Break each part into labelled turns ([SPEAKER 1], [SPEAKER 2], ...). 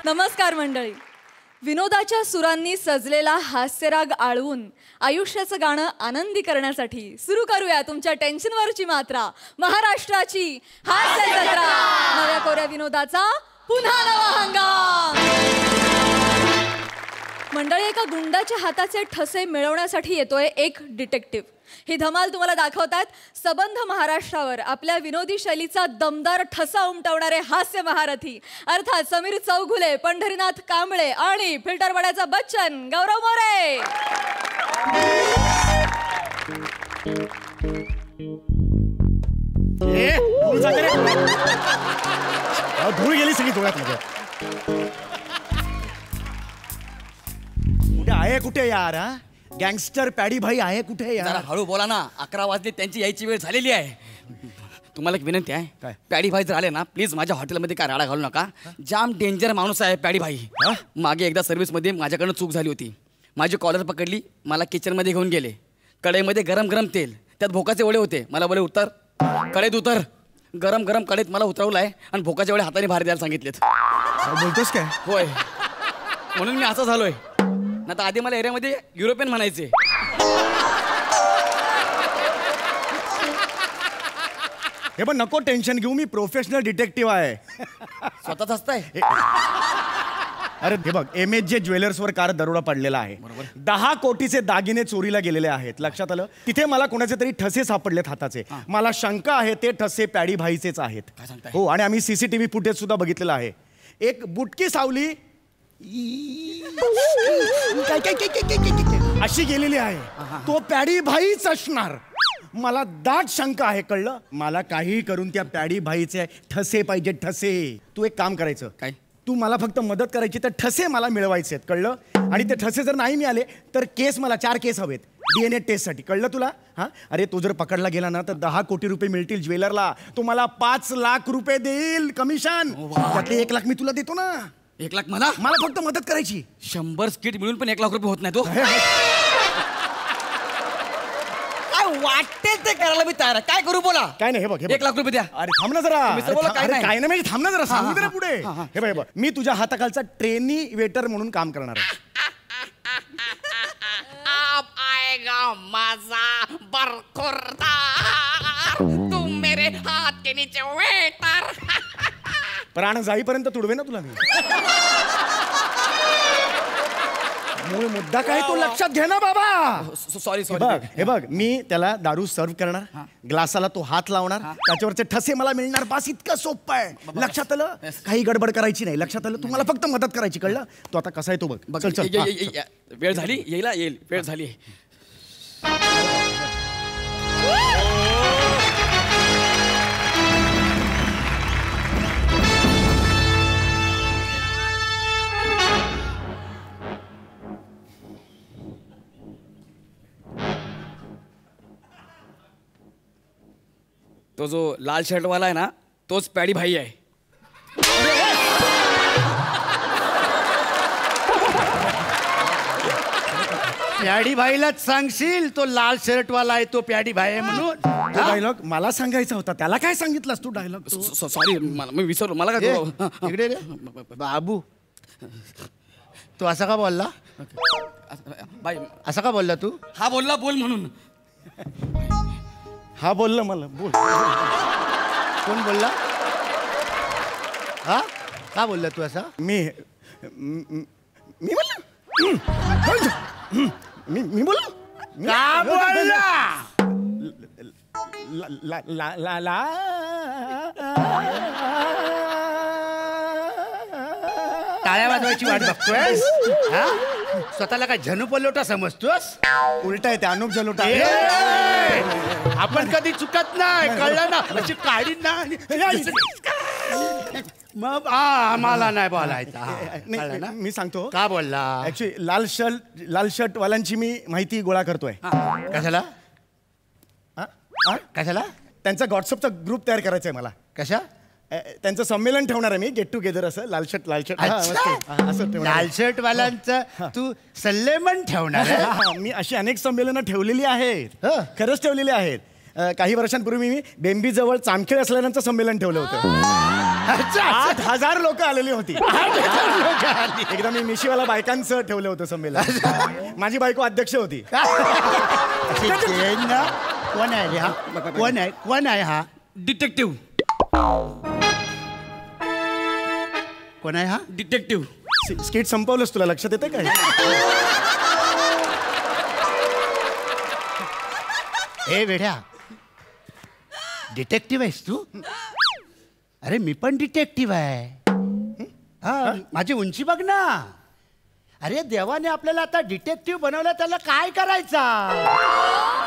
[SPEAKER 1] नमस्कार मंडळी. विनोदाच्या सुरांनी सजलेला हास्यराग आळवून आयुष्याचं गाणं आनंदी करण्यासाठी सुरू करूया तुमच्या टेन्शनवरची मात्रा. महाराष्ट्राची हास्य जत्रा. नव्या कोऱ्या विनोदाचा पुन्हा नवा हंगाम. मंडळी, एका गुंडाच्या हाताचे ठसे मिळवण्यासाठी येतोय एक डिटेक्टिव्ह. ही धमाल तुम्हाला दाखवतात सबंध महाराष्ट्रावर आपल्या विनोदी शैलीचा दमदार ठसा उमटवणारे हास्य महारथी अर्थात समीर चौघुले, पंढरीनाथ कांबळे आणि फिल्टर वड्याचा बच्चन गौरव मोरे.
[SPEAKER 2] धूळ गेली सगळी डोळ्यात माझ्या. कुठे आहे कुठे यार? गँगस्टर पॅडी भाई आहे कुठे यार?
[SPEAKER 3] जरा हळू बोला ना. 11 वाजले, त्यांची यायची वेळ झालेली आहे. तुम्हाला एक विनंती आहे,
[SPEAKER 2] काय?
[SPEAKER 3] पॅडी भाई जर आले ना, प्लीज माझ्या हॉटेलमध्ये काय राडा घालू नका. जाम डेंजर माणूस आहे पॅडी भाई. मागे एकदा सर्व्हिसमध्ये माझ्याकडनं चूक झाली होती. माझी कॉलर पकडली, मला किचनमध्ये घेऊन गेले. कढईमध्ये गरम गरम तेल, त्यात भोकाचे वडे होते. मला बोले उतर, कढईत उतर. गरम गरम कढईत मला उतरवलं आहे आणि भोकाचे वडे हाताने बाहेर द्यायला सांगितलेत.
[SPEAKER 2] बोलतोस काय?
[SPEAKER 3] होय, म्हणून मी असं झालोय. ना तर आधी मला एरियामध्ये युरोपियन म्हणायचे.
[SPEAKER 2] हे पण नको टेन्शन घेऊ, मी प्रोफेशनल डिटेक्टिव्ह आहे.
[SPEAKER 3] स्वतःच असताय.
[SPEAKER 2] अरे हे बघ, MHJ ज्वेलर्सवर कार दरोडा पडलेला आहे. 10 कोटीचे दागिने चोरीला गेलेले आहेत. लक्षात आलं? तिथे मला कोणाचे तरी ठसे सापडलेत हाताचे. मला शंका आहे ते ठसे पॅडी भाईचेच आहेत. हो, आणि आम्ही CCTV फुटेज सुद्धा बघितलेलं आहे. एक बुटकी सावली अशी गेलेली आहे. तो पॅडी भाईच असणार. मला दाट शंका आहे, कळलं? मला काही करून त्या पॅडी भाईचे ठसे पाहिजे, ठसे. तू एक काम करायचं,
[SPEAKER 3] काय?
[SPEAKER 2] तू मला फक्त मदत करायची, तर ठसे मला मिळवायचे आहेत, कळलं? आणि ते ठसे जर नाही मिळाले तर केस, मला 4 केस हवेत DNA टेस्टसाठी, कळलं तुला? हा, अरे तो जर पकडला गेला ना तर 10 कोटी रुपये मिळतील ज्वेलरला. तो मला 5 लाख रुपये देईल कमिशन. त्यातले 1 लाख मी तुला देतो ना.
[SPEAKER 3] 1 लाख मला?
[SPEAKER 2] मला फक्त मदत करायची.
[SPEAKER 3] 100 स्किट मिळून पण 1 लाख रुपये होत नाही. तो काय वाटते ते करायला मी तयार आहे. काय करू बोला?
[SPEAKER 2] काय नाही, हे बघ,
[SPEAKER 3] 1 लाख रुपये द्या.
[SPEAKER 2] अरे थांब ना जरा.
[SPEAKER 3] मिस्टर बोला, काय नाही.
[SPEAKER 2] काय नाही, थांब ना जरा, सांगू दे ना पुढे. हे बघ, मी तुझ्या हाताखालचा ट्रेनी वेटर म्हणून काम करणार आहे.
[SPEAKER 4] आएगा मजा बरखुरदार, तुम मेरे हाथ के नीचे वेटर.
[SPEAKER 2] प्राण जाईपर्यंत तुडवे ना तुला मी. मूळ मुद्दा काय तो लक्षात घे ना बाबा.
[SPEAKER 3] सॉरी
[SPEAKER 2] हे बघ, मी त्याला दारू सर्व करणार, ग्लासाला तो हात लावणार, त्याच्यावरचे ठसे मला मिळणार. बस, इतकं सोपं आहे. लक्षात आलं? काही गडबड करायची नाही. लक्षात आलं? तुम्हाला फक्त मदत करायची, कळलं? तो आता कसा आहे तो बघ. चल चल.
[SPEAKER 3] वेळ झाली, येईल. वेळ झाली. तो जो लाल शर्टवाला आहे ना, तोच पॅडी भाई आहे.
[SPEAKER 5] प्याडी भाईलाच सांगशील तो लाल शर्ट वाला आहे तो प्याडी भाई आहे म्हणून.
[SPEAKER 2] तो डायलॉग मला सांगायचा होता, त्याला काय सांगितलंस तू डायलॉग?
[SPEAKER 3] सॉरी, मी विसरलो. मला काय
[SPEAKER 5] इकडे रे बाबू, तू असा का बोलला?
[SPEAKER 3] बाई,
[SPEAKER 5] असा का बोलला तू?
[SPEAKER 3] हा बोलला बोल म्हणून.
[SPEAKER 2] हा बोलला मला बोल.
[SPEAKER 5] कोण बोलला? हा, का बोलला तू असा?
[SPEAKER 2] मी बोललो. मी बोललो.
[SPEAKER 5] का बोलला?
[SPEAKER 2] ला ला ला ला
[SPEAKER 5] टाळ्या वाजवायची वाट बघतोय? हा, स्वतःला काय झनू पलोटा समजतोस?
[SPEAKER 2] उलटा आहे ते, अनुप जलोटा.
[SPEAKER 5] आपण कधी चुकत नाही, कळलं ना? अशी काढी ना. मग आम्हाला नाही बोलायचं.
[SPEAKER 2] मी सांगतो
[SPEAKER 5] का बोलला?
[SPEAKER 2] ऍक्च्युली लाल शर्ट वाल्यांची मी माहिती गोळा करतोय.
[SPEAKER 5] कशाला? कशाला?
[SPEAKER 2] त्यांचा व्हॉट्सअपचा ग्रुप तयार करायचा आहे मला.
[SPEAKER 5] कशा?
[SPEAKER 2] त्यांचं संमेलन ठेवणार आहे मी, गेट टुगेदर. असं लाल शर्ट असं
[SPEAKER 5] लाल शर्ट वाल्यांचं तू सल्लेमन ठेवणार?
[SPEAKER 2] मी अशी अनेक संमेलनं ठेवलेली आहेत, खरंच ठेवलेली आहेत. काही वर्षांपूर्वी मी बेंबीजवळ चामखेड असलेल्यांचं संमेलन ठेवलं होतं. 8,000 लोक आलेली होती. एकदा मी मिशीवाला बायकांचं ठेवलं होतं संमेलन. माझी बायको अध्यक्ष होती.
[SPEAKER 5] कोण आहे रे हा? कोण आहे हा?
[SPEAKER 3] डिटेक्टिव्ह.
[SPEAKER 5] कोण आहे हा?
[SPEAKER 3] डिटेक्टिव्ह.
[SPEAKER 2] स्किट संपवलंस, तुला लक्षात येते काय?
[SPEAKER 5] ए वेड्या, डिटेक्टिव्ह आहेस तू? अरे मी पण डिटेक्टिव्ह आहे. हा, माझी उंची बघ ना. अरे देवाने आपल्याला आता डिटेक्टिव्ह बनवलं, त्याला काय करायचा?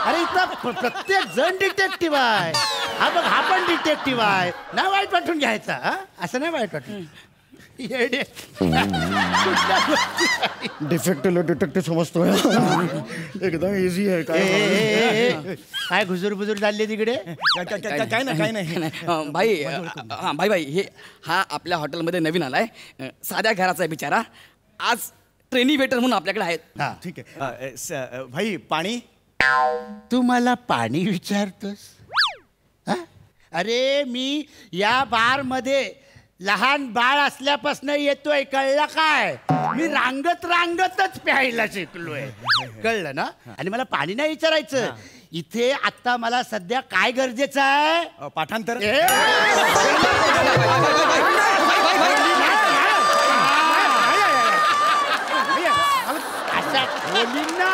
[SPEAKER 5] अरे इथं प्रत्येक जण डिटेक्टिव्ह आहे. हा बघ, हा पण डिटेक्टिव्ह आहे. नाही वाईट वाटून घ्यायचा. हा, असं नाही वाईट वाटून.
[SPEAKER 2] डिफेक्टिव्ह डिटेक्टिव्ह समजतोय. एकदम इझी आहे.
[SPEAKER 5] काय घुजूर बुजूर झाली तिकडे?
[SPEAKER 2] काय नाही.
[SPEAKER 3] भाई भाई भाई हे हा आपल्या हॉटेलमध्ये नवीन आलाय. साध्या घराचा आहे बिचारा. आज ट्रेनी वेटर म्हणून आपल्याकडे आहेत.
[SPEAKER 5] हा,
[SPEAKER 2] ठीक आहे. भाई पाणी.
[SPEAKER 5] तू मला पाणी विचारतोस? हा? अरे मी या बार मध्ये लहान बाळ असल्यापासून येतोय, कळलं काय? मी रांगतच प्यायला शिकलोय, कळलं ना? आणि मला पाणी नाही विचारायचं. इथे आता मला सध्या काय गरजेचं आहे?
[SPEAKER 2] पाठांतर.
[SPEAKER 5] अशा खोलींना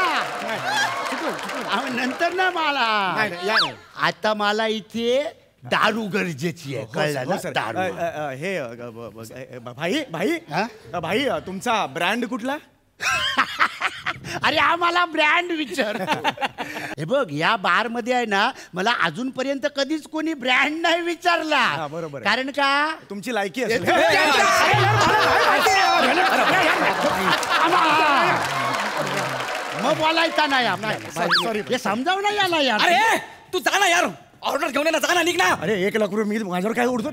[SPEAKER 5] नंतर ना मला. आता मला इथे दारू गरजेची आहे, कळलं ना? दारू.
[SPEAKER 2] हे भाई तुमचा ब्रँड कुठला?
[SPEAKER 5] अरे आम्हाला ब्रँड विचार. हे बघ, या बार मध्ये आहे ना, मला अजूनपर्यंत कधीच कोणी ब्रँड नाही विचारला.
[SPEAKER 2] बरोबर.
[SPEAKER 5] कारण का?
[SPEAKER 2] तुमची लायकी असेल.
[SPEAKER 5] मग बोलायचा नाही.
[SPEAKER 2] सॉरी,
[SPEAKER 5] हे समजाव नाही आला यार.
[SPEAKER 3] अरे तू जा ना यार, ऑर्डर घेऊन जा ना, निघ ना.
[SPEAKER 2] अरे 1 लाख रुपये मी माझ्यावर काय उडतो?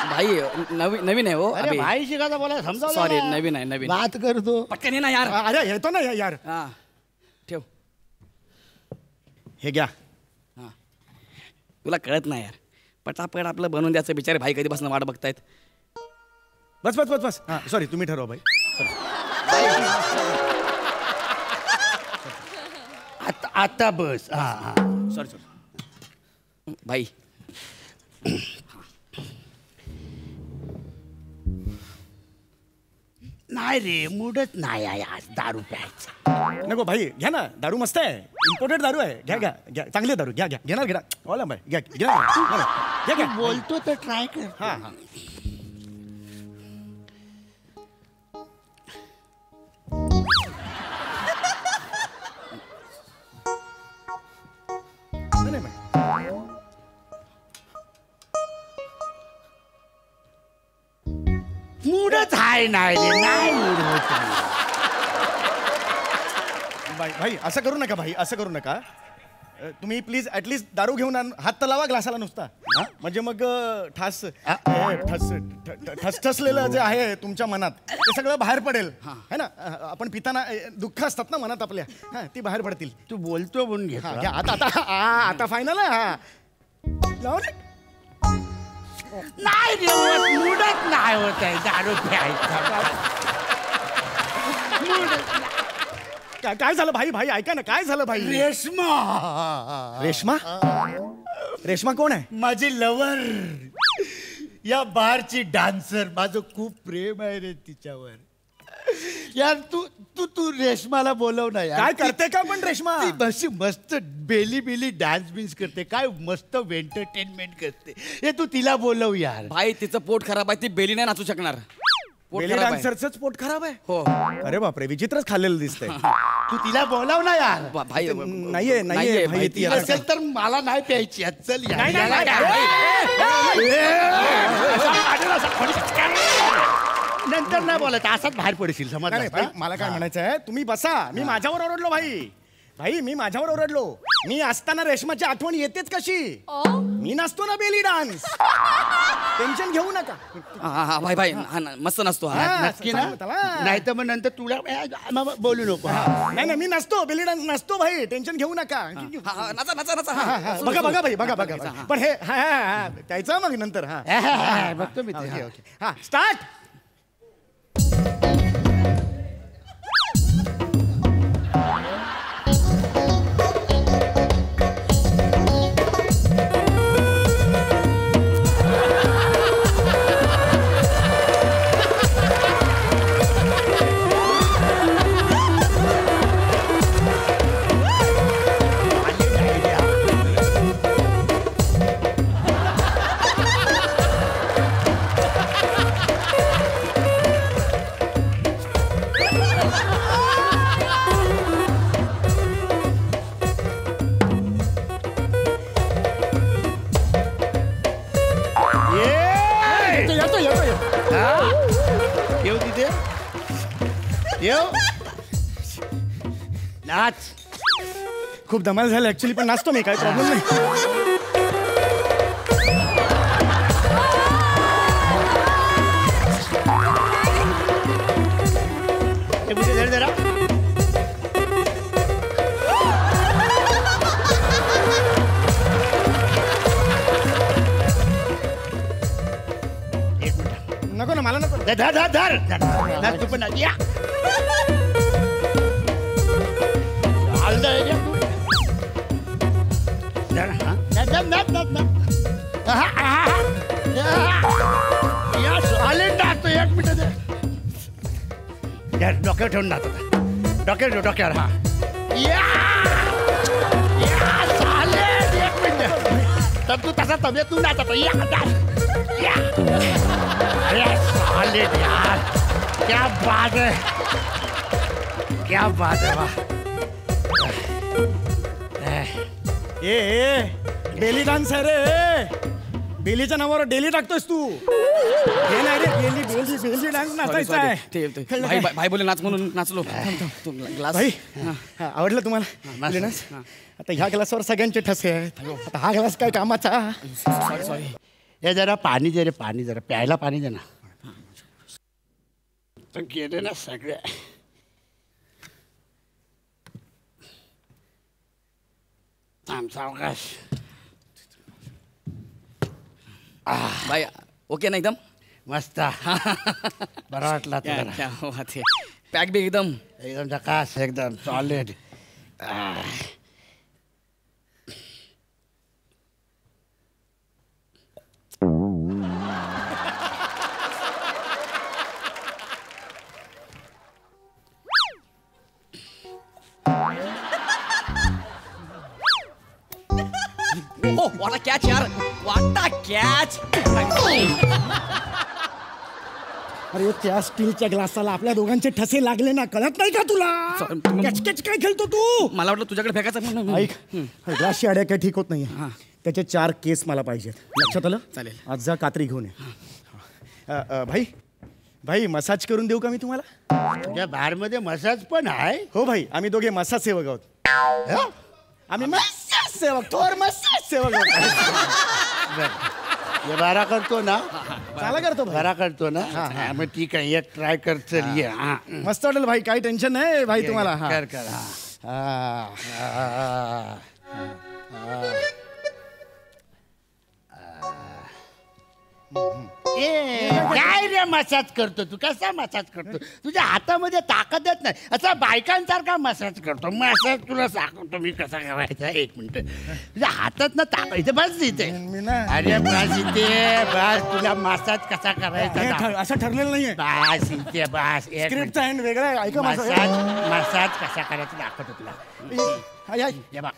[SPEAKER 3] भाई नवीन आहे हो.
[SPEAKER 5] अरे भाई शिकायचा बोला, समजाव.
[SPEAKER 3] सॉरी, नवीन आहे. नवीन
[SPEAKER 5] बात करतो.
[SPEAKER 3] पटकन ये ना यार.
[SPEAKER 2] अरे येतो ना यार.
[SPEAKER 3] हा ठेव.
[SPEAKER 2] हे घ्या.
[SPEAKER 3] हा, तुला कळत नाही यार. पटापट आपलं बनवून द्यायचं. बिचारे भाई कधीपासून वाट बघतायत.
[SPEAKER 2] बस. हा सॉरी, तुम्ही ठरवा भाई.
[SPEAKER 5] आता बस. हा.
[SPEAKER 3] सॉरी भाई.
[SPEAKER 5] नाही रे, मूडच नाही आहे आज दारू प्यायचं.
[SPEAKER 2] नको भाई, घ्या ना. दारू मस्त आहे. इम्पोर्टेड दारू आहे. घ्या. चांगली दारू. घ्या. घेणार. ओला भाई घ्या.
[SPEAKER 5] बोलतो तर ट्राय कर.
[SPEAKER 2] हा.
[SPEAKER 5] मूडच हाय नाही रे, नाही मूड होत.
[SPEAKER 2] भाई असं करू नका. भाई असं करू नका. तुम्ही प्लीज ऍटलीस्ट दारू घेऊन हात तर लावा ग्लासाला नुसता. म्हणजे मग ठसलेलं जे आहे तुमच्या मनात ते सगळं बाहेर पडेल. है ना? आपण पिताना दुःख असतात ना मनात आपल्या, ती बाहेर पडतील.
[SPEAKER 5] तू बोलतो म्हणून घे.
[SPEAKER 2] आता फायनल आहे. हा लाव रे.
[SPEAKER 5] नाही रे, मूडच नाही होत आहे दारू प्यायचा.
[SPEAKER 2] काय झालं भाई ऐका ना, काय झालं भाई? रेश्मा कोण आहे?
[SPEAKER 5] माझी लवर, या बारची डान्सर. माझं खूप प्रेम आहे रे तिच्यावर. यार तू रेश्माला बोलव ना यार.
[SPEAKER 2] काय करते का पण रेश्मा?
[SPEAKER 5] ती बशी मस्त बेली डान्स बिन्स करते. काय मस्त एंटरटेनमेंट करते. हे तू तिला बोलव यार.
[SPEAKER 3] भाई तिचं पोट खराब आहे. ती बेली नाही नाचू शकणार.
[SPEAKER 2] बेली डान्सरचंच पोट खराब आहे.
[SPEAKER 3] हो.
[SPEAKER 2] अरे बापरे, विचित्रच खाल्लेलं दिसतंय.
[SPEAKER 5] तू तिला बोलव ना यार.
[SPEAKER 3] भाई
[SPEAKER 2] नाहीये भाई, ती
[SPEAKER 5] असेल तर मला नाही प्यायची. चल नंतर नाही बोलायचं. असाच बाहेर पडशील, समज.
[SPEAKER 2] मला काय म्हणायचं आहे, तुम्ही बसा. मी माझ्यावर ओरडलो भाई. भाई मी माझ्यावर ओरडलो. मी असताना रेशमाची आठवण येतेच कशी. मी नसतो ना बेली डान्स. टेन्शन घेऊ नका.
[SPEAKER 3] हा भाई भाई हा मस्त नसतो हा.
[SPEAKER 5] नक्की ना. नाही तर मग नंतर तुला बोलू नको.
[SPEAKER 2] नाही नाही मी नसतो बेली डान्स नसतो भाई. टेन्शन घेऊ नका.
[SPEAKER 3] नाचा नाचा नाचा.
[SPEAKER 2] बघा बघा भाई बघा बघा. पण हे त्याचं मग नंतर. हा
[SPEAKER 5] बघतो मी.
[SPEAKER 2] ओके हा स्टार्ट.
[SPEAKER 5] येऊ तिथे येऊ नाच.
[SPEAKER 2] खूप धमाल झालं ऍक्च्युली पण नाचतो मी. काय प्रॉब्लेम नाही.
[SPEAKER 5] जरा
[SPEAKER 2] नको ना मला नको.
[SPEAKER 5] धर धर धर धर. तू पण या एक मिनिट. डोक्यावर ठेवून नाच. डोक्यावर डोक्यावर. हा एक मिनिट. तर तू तसा तब्येत तू नाच. अरे सॉलिड यार. क्या बात है. क्या बात है. वाह.
[SPEAKER 2] ए बेली डान्स आहे रे. बेलीच्या नावावर डेली टाकतोस तू. हे नाही रे बेली बेली बेली डान्स नाचायचा आहे.
[SPEAKER 3] भाई बोले नाच म्हणून नाचलो. ग्लास
[SPEAKER 2] भाई आवडलं तुम्हाला बेली डान्स. आता ह्या ग्लासवर सगळ्यांचे ठसे आहेत. आता हा ग्लास काय कामाचा.
[SPEAKER 3] Sorry sorry.
[SPEAKER 5] हे जरा पाणी दे रे. पाणी जरा प्यायला पाणी दे ना. तर गेले ना सगळे. सावकाश.
[SPEAKER 3] भाई ओके ना एकदम
[SPEAKER 5] मस्त. बरं वाटला तुला.
[SPEAKER 3] पॅक बी एकदम
[SPEAKER 5] एकदम झकास. एकदम सॉलिड.
[SPEAKER 3] ओ वाटा कॅच यार. वाटा कॅच.
[SPEAKER 2] अरे त्या स्टीलच्या ग्लासाला आपल्या दोघांचे ठसे लागले ना. कळत नाही का तुला. कॅच काय खेळतो तू.
[SPEAKER 3] मला वाटलं तुझ्याकडे फेकायचं म्हणून.
[SPEAKER 2] ऐक ग्लासची आड्या काही ठीक होत नाहीये. त्याचे 4 केस मला पाहिजेत. लक्षात आलं.
[SPEAKER 3] चालेल.
[SPEAKER 2] आज जा कात्री घेऊन ये. भाई भाई मसाज करून देऊ का मी तुम्हाला.
[SPEAKER 5] तुझ्या बारमध्ये मसाज पण आहे.
[SPEAKER 2] हो भाई आम्ही दोघे मसाज सेवक आहोत. आम्ही मसाज सेवक. थोर मसाज सेवक आहोत.
[SPEAKER 5] हे बारा करतो ना.
[SPEAKER 2] चाला करतो भाई.
[SPEAKER 5] बारा करतो ना. मग ठीक आहे. एक ट्राय कर. चल ये.
[SPEAKER 2] मस्त वाटेल भाई. काही टेन्शन नाही भाई तुम्हाला.
[SPEAKER 5] कर कर. काय रे मसाज करतो तू. कसा मसाज करतो. तुझ्या हातामध्ये ताकदच नाही. असा बायकांसारखा मसाज करतो. मसाज तुला सांगतो मी कसा करायचा. एक मिनिट. तुझ्या हातात ना ताकद. इथे बस इथे. अरे बस इथे बस. तुला मसाज कसा करायचा
[SPEAKER 2] असं ठरलेलं नाहीये.
[SPEAKER 5] बस इथे बस.
[SPEAKER 2] स्क्रिप्टचा हँड वेगळा आहे. ऐका
[SPEAKER 5] मसाज मसाज कसा करायचा दाखवतो तुला. हे बघ.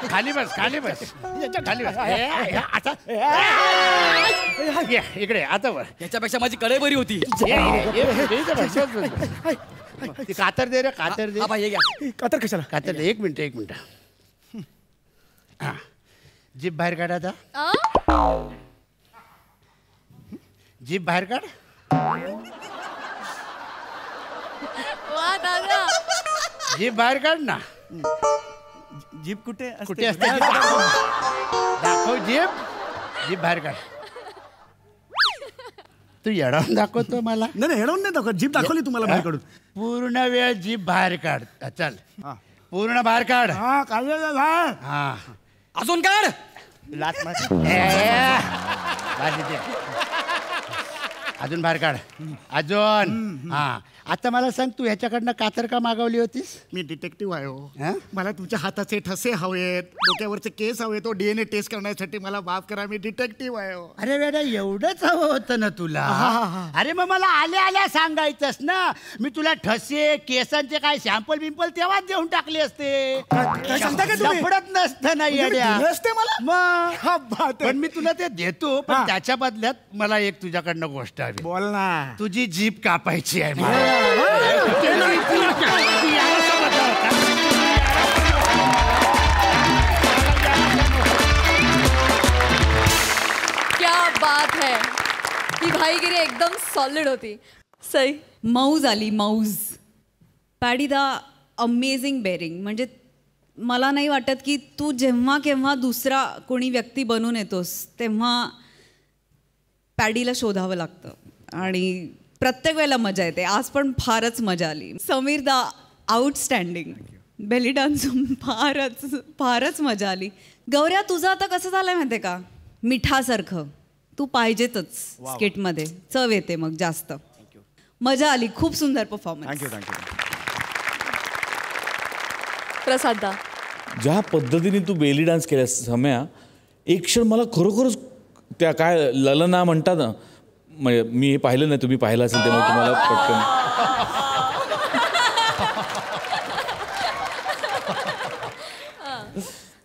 [SPEAKER 5] खाली बस. खाली बस. खाली बस. इकडे आता वर.
[SPEAKER 3] याच्यापेक्षा माझी कढई बरी होती.
[SPEAKER 5] कातर दे रे. कातर दे.
[SPEAKER 3] भाई हे घ्या.
[SPEAKER 2] कातर कशाला.
[SPEAKER 5] कातर दे. एक मिनिट. हा जीभ बाहेर काढ. आता जीभ बाहेर काढ.
[SPEAKER 1] वा दादा
[SPEAKER 5] जीभ बाहेर काढ ना.
[SPEAKER 2] जीभ कुठे
[SPEAKER 5] कुठे असते दाखव जीभ. जीभ बाहेर काढ. तू येडावून दाखवतो मला.
[SPEAKER 2] नाही हेडवून नाही दाखवत. जीभ दाखवली तुम्हाला बाहेर काढून.
[SPEAKER 5] पूर्ण वेळ जीभ बाहेर काढ. चल
[SPEAKER 2] हा.
[SPEAKER 5] पूर्ण बाहेर काढ.
[SPEAKER 2] हा काढलेलं बाहेर.
[SPEAKER 5] हा
[SPEAKER 3] अजून काढ.
[SPEAKER 2] लात मार.
[SPEAKER 5] बाहेर दे. अजून बाहेर काढ. अजून. हा आता मला सांग तू ह्याच्याकडनं कातर का मागवली होतीस?
[SPEAKER 2] मी डिटेक्टिव्ह आहे हो.
[SPEAKER 5] हा?
[SPEAKER 2] मला तुमच्या हाताचे ठसे हवेत, डोक्यावरचे केस हवेत, तो DNA टेस्ट करण्यासाठी मला माफ करा. मी डिटेक्टिव्ह आहे हो.
[SPEAKER 5] अरे वेडा एवढंच हवं होतं ना तुला? अरे मग मला आल्या आल्या सांगायचंस ना. मी तुला ठसे केसांचे काय सॅम्पल बिम्पल तेव्हाच देऊन टाकले असते.
[SPEAKER 2] काय सांगता का तुम्ही?
[SPEAKER 5] लफडत नसतं ना येड्या.
[SPEAKER 2] दिले असते मला?
[SPEAKER 5] मग
[SPEAKER 2] क्या बात आहे.
[SPEAKER 5] पण मी तुला ते देतो. पण
[SPEAKER 2] हा.
[SPEAKER 5] त्याच्या बदल्यात मला एक तुझ्याकडनं गोष्ट हवी.
[SPEAKER 2] बोल ना.
[SPEAKER 5] तुझी जीभ कापायची आहे मला.
[SPEAKER 1] क्या बात है. ही भाईगिरी एकदम सॉलिड होती. सई.
[SPEAKER 6] मौज आली मौज. पॅडी द अमेझिंग बेरिंग. म्हणजे मला नाही वाटत की तू जेव्हा केव्हा दुसरा कोणी व्यक्ती बनून येतोस तेव्हा पॅडीला शोधावं लागतं आणि प्रत्येक वेळेला मजा येते. आज पण फारच मजा आली. Sameer the outstanding. Belly dance फारच मजा आली. गौऱ्या तुझं आता कसं झालंय माहिती आहे का? मिठासारखं तू पाहिजेतच स्किटमध्ये. चव येते मग जास्त. मजा आली. खूप सुंदर परफॉर्मन्स.
[SPEAKER 2] थँक्यू.
[SPEAKER 1] प्रसादा.
[SPEAKER 7] ज्या पद्धतीने तू बेली डान्स केल्यास सम्या, एक क्षण मला खरोखरच त्या काय ललना म्हणतात ना, म्हणजे मी हे पाहिलं नाही, तुम्ही पाहिलं असेल त्यामुळे तुम्हाला पटकन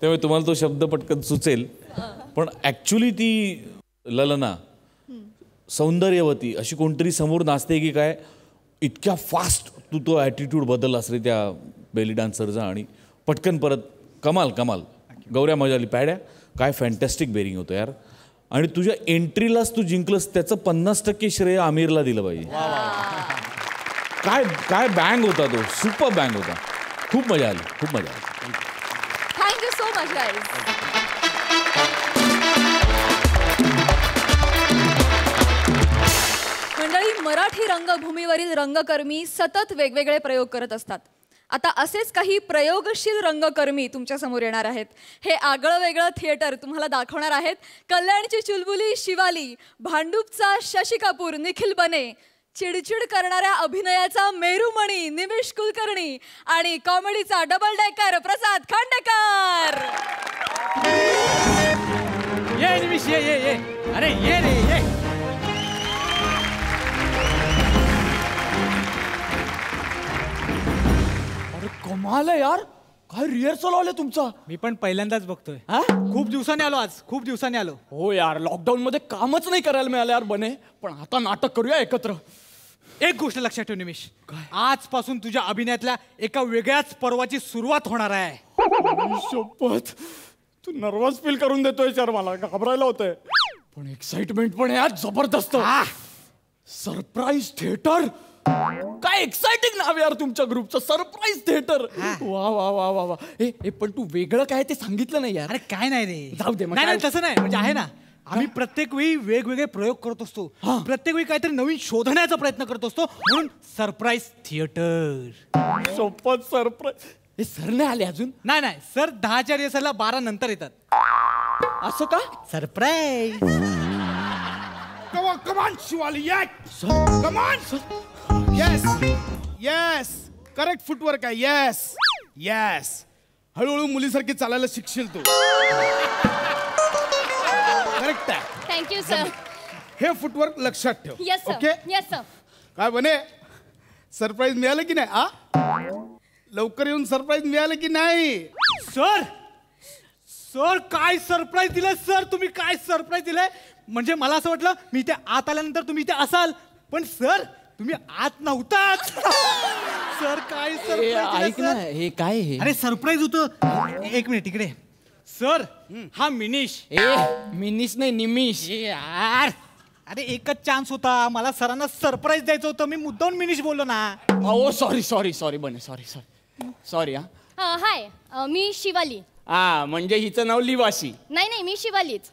[SPEAKER 7] त्यामुळे तुम्हाला तो शब्द पटकन सुचेल. पण ॲक्च्युली ती ललना सौंदर्यवती अशी कोणतरी समोर नाचते की काय, इतक्या फास्ट तू तो ॲटिट्यूड बदललास रे त्या बेली डान्सरचा आणि पटकन परत कमाल. गौऱ्या मजा आली. पॅड्या काय फॅन्टॅस्टिक बेरिंग होतं यार. आणि तुझ्या एंट्रीलाच तू जिंकलंस त्याचं 50% श्रेय आमिरला दिलं पाहिजे. काय बँग होता तो. सुपर बँग होता. खूप मजा आली.
[SPEAKER 1] Thank you so much guys. मंडळी, मराठी रंगभूमीवरील रंगकर्मी सतत वेगवेगळे प्रयोग करत असतात. आता असेच काही प्रयोगशील रंगकर्मी तुमच्या समोर येणार आहेत. हे आगळं वेगळं थिएटर तुम्हाला दाखवणार आहेत कल्याणची चुलबुली शिवाली, भांडूपचा शशी कपूर निखिल बने, चिडचिड करणाऱ्या अभिनयाचा मेरुमणी निमिष कुलकर्णी आणि कॉमेडीचा डबल डेकर प्रसाद खांडेकर.
[SPEAKER 3] ये निमिष ये. अरे ये रे ये. कमाल आहे यार. काय रिहर्सल आलं तुमचा.
[SPEAKER 8] मी पण पहिल्यांदाच बघतोय.
[SPEAKER 3] हा?
[SPEAKER 8] खूप दिवसांनी आलो आज. खूप दिवसांनी आलो.
[SPEAKER 3] हो यार, लॉकडाऊन मध्ये कामच नाही करायला मिळालं यार बने. पण आता नाटक करूया एकत्र.
[SPEAKER 8] एक गोष्ट लक्षात ठेव निमिष, आजपासून तुझ्या अभिनयातल्या एका वेगळ्याच पर्वाची सुरुवात होणार आहे.
[SPEAKER 3] शपथ, तू नर्वस फील करून देतोय यार. मला घाबरायला होतंय. पण एक्साइटमेंट पण आहे आज जबरदस्त. Surprise theatre. काय एक्साइटिंग नाव यार तुमच्या ग्रुपचं. Surprise theatre. वा वा वा वा वा. ए पण तू वेगळं काय ते सांगितलं नाही यार.
[SPEAKER 8] अरे काय नाही रे.
[SPEAKER 3] जाऊ दे मग.
[SPEAKER 8] नाही तसं नाही. म्हणजे आहे ना, आम्ही प्रत्येक वेळी वेगवेगळे प्रयोग करत असतो. प्रत्येक वेळी काहीतरी नवीन शोधण्याचा प्रयत्न करत असतो. म्हणून सरप्राईज थिएटर.
[SPEAKER 3] शपथ सरप्राईज. हे सर नाही आले अजून.
[SPEAKER 8] नाही सर 10च्या रिहर्सलला 12 नंतर येतात.
[SPEAKER 3] असं का.
[SPEAKER 8] Surprise.
[SPEAKER 9] Come on, Shivali, come on. Yes. Correct footwork आहे. Yes. हळूहळू मुलीसारखी चालायला शिकशील तू. करेक्ट आहे.
[SPEAKER 1] Thank you sir.
[SPEAKER 9] हे फुटवर्क लक्षात ठेव.
[SPEAKER 1] Yes sir.
[SPEAKER 9] Okay.
[SPEAKER 1] Yes sir.
[SPEAKER 9] काय बने, सरप्राईज मिळालं की नाही? लवकर येऊन सरप्राईज मिळालं की नाही?
[SPEAKER 8] सर काय सरप्राईज दिलंय सर. तुम्ही काय सरप्राईज दिलंय. म्हणजे मला असं वाटलं मी इथे आत आल्यानंतर तुम्ही इथे असाल, पण सर तुम्ही आत नव्हताच. सर काय सरप्राईज.
[SPEAKER 3] ऐक ना, हे काय हे.
[SPEAKER 8] अरे सरप्राईज होतं. एक मिनिट इकडे. सर हा मिनिश.
[SPEAKER 3] मिनिश नाही निमिष.
[SPEAKER 8] यार अरे एकच चान्स होता. मला सरांना सरप्राईज द्यायचं होतं. मी मुद्दाम मिनिश बोललो ना.
[SPEAKER 3] ओ सॉरी बने. सॉरी.
[SPEAKER 10] सॉरी हा.
[SPEAKER 11] हाय मी शिवाली.
[SPEAKER 10] हा म्हणजे हिचं नाव लिवाशी.
[SPEAKER 11] नाही मी शिवालीच.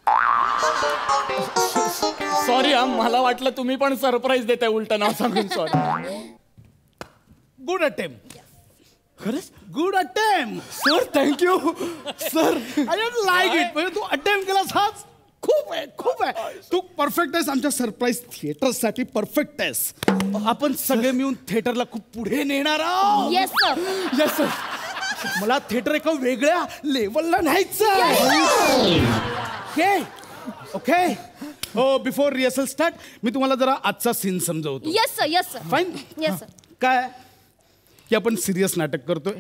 [SPEAKER 10] सॉरी हा, मला वाटलं तुम्ही पण सरप्राईज देताय उलट नाव सांगून. सॉरी.
[SPEAKER 9] Good attempt.
[SPEAKER 10] खरंच
[SPEAKER 9] good attempt.
[SPEAKER 10] Sir thank you sir.
[SPEAKER 9] I don't like it. म्हणजे तू अटेम्प्ट केलास हाच खूप आहे. तू परफेक्ट आहेस. आमच्या सरप्राईज थिएटरसाठी परफेक्ट आहेस. आपण सगळे मिळून थिएटरला खूप पुढे नेणार आहोत.
[SPEAKER 11] Yes sir.
[SPEAKER 9] Yes sir. मला थिएटर एका वेगळ्या लेवलला न्यायचं. ओके. हो बिफोर रिहर्सल स्टार्ट मी तुम्हाला जरा आजचा सीन समजवतो.
[SPEAKER 11] Yes sir.
[SPEAKER 9] Fine.
[SPEAKER 11] Yes sir.
[SPEAKER 9] काय की आपण सिरियस नाटक करतोय.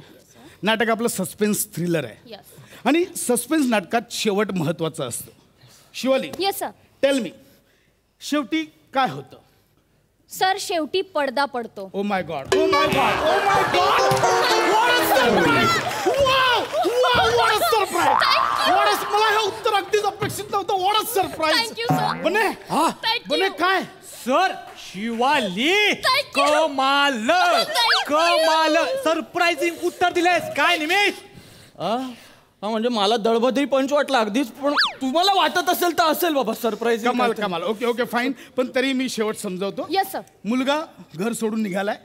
[SPEAKER 9] नाटक आपलं सस्पेन्स थ्रिलर आहे.
[SPEAKER 11] येस.
[SPEAKER 9] आणि सस्पेन्स नाटकात शेवट महत्वाचा असतो. Shivali
[SPEAKER 11] yes sir.
[SPEAKER 9] Tell me शेवटी काय होतं.
[SPEAKER 11] सर शेवटी पडदा पडतो.
[SPEAKER 9] Oh my God. Oh my God. Oh my God. What a surprise. Wow what a surprise. मला हे उत्तर अगदीच अपेक्षित नव्हतं. What a surprise.
[SPEAKER 11] Thank you sir.
[SPEAKER 9] बने काय
[SPEAKER 8] सर शिवाली
[SPEAKER 11] Thank you.
[SPEAKER 8] कमाल कमाल सरप्राइझिंग उत्तर दिलेस. काय निमेश.
[SPEAKER 10] हा म्हणजे मला दळभद्री पंच वाटला अगदीच. पण तुम्हाला वाटत असेल तर असेल बाबा सरप्राईज.
[SPEAKER 9] कमाल. Okay fine. पण तरी मी शेवट समजवतो.
[SPEAKER 11] Yes sir.
[SPEAKER 9] मुलगा घर सोडून निघालाय.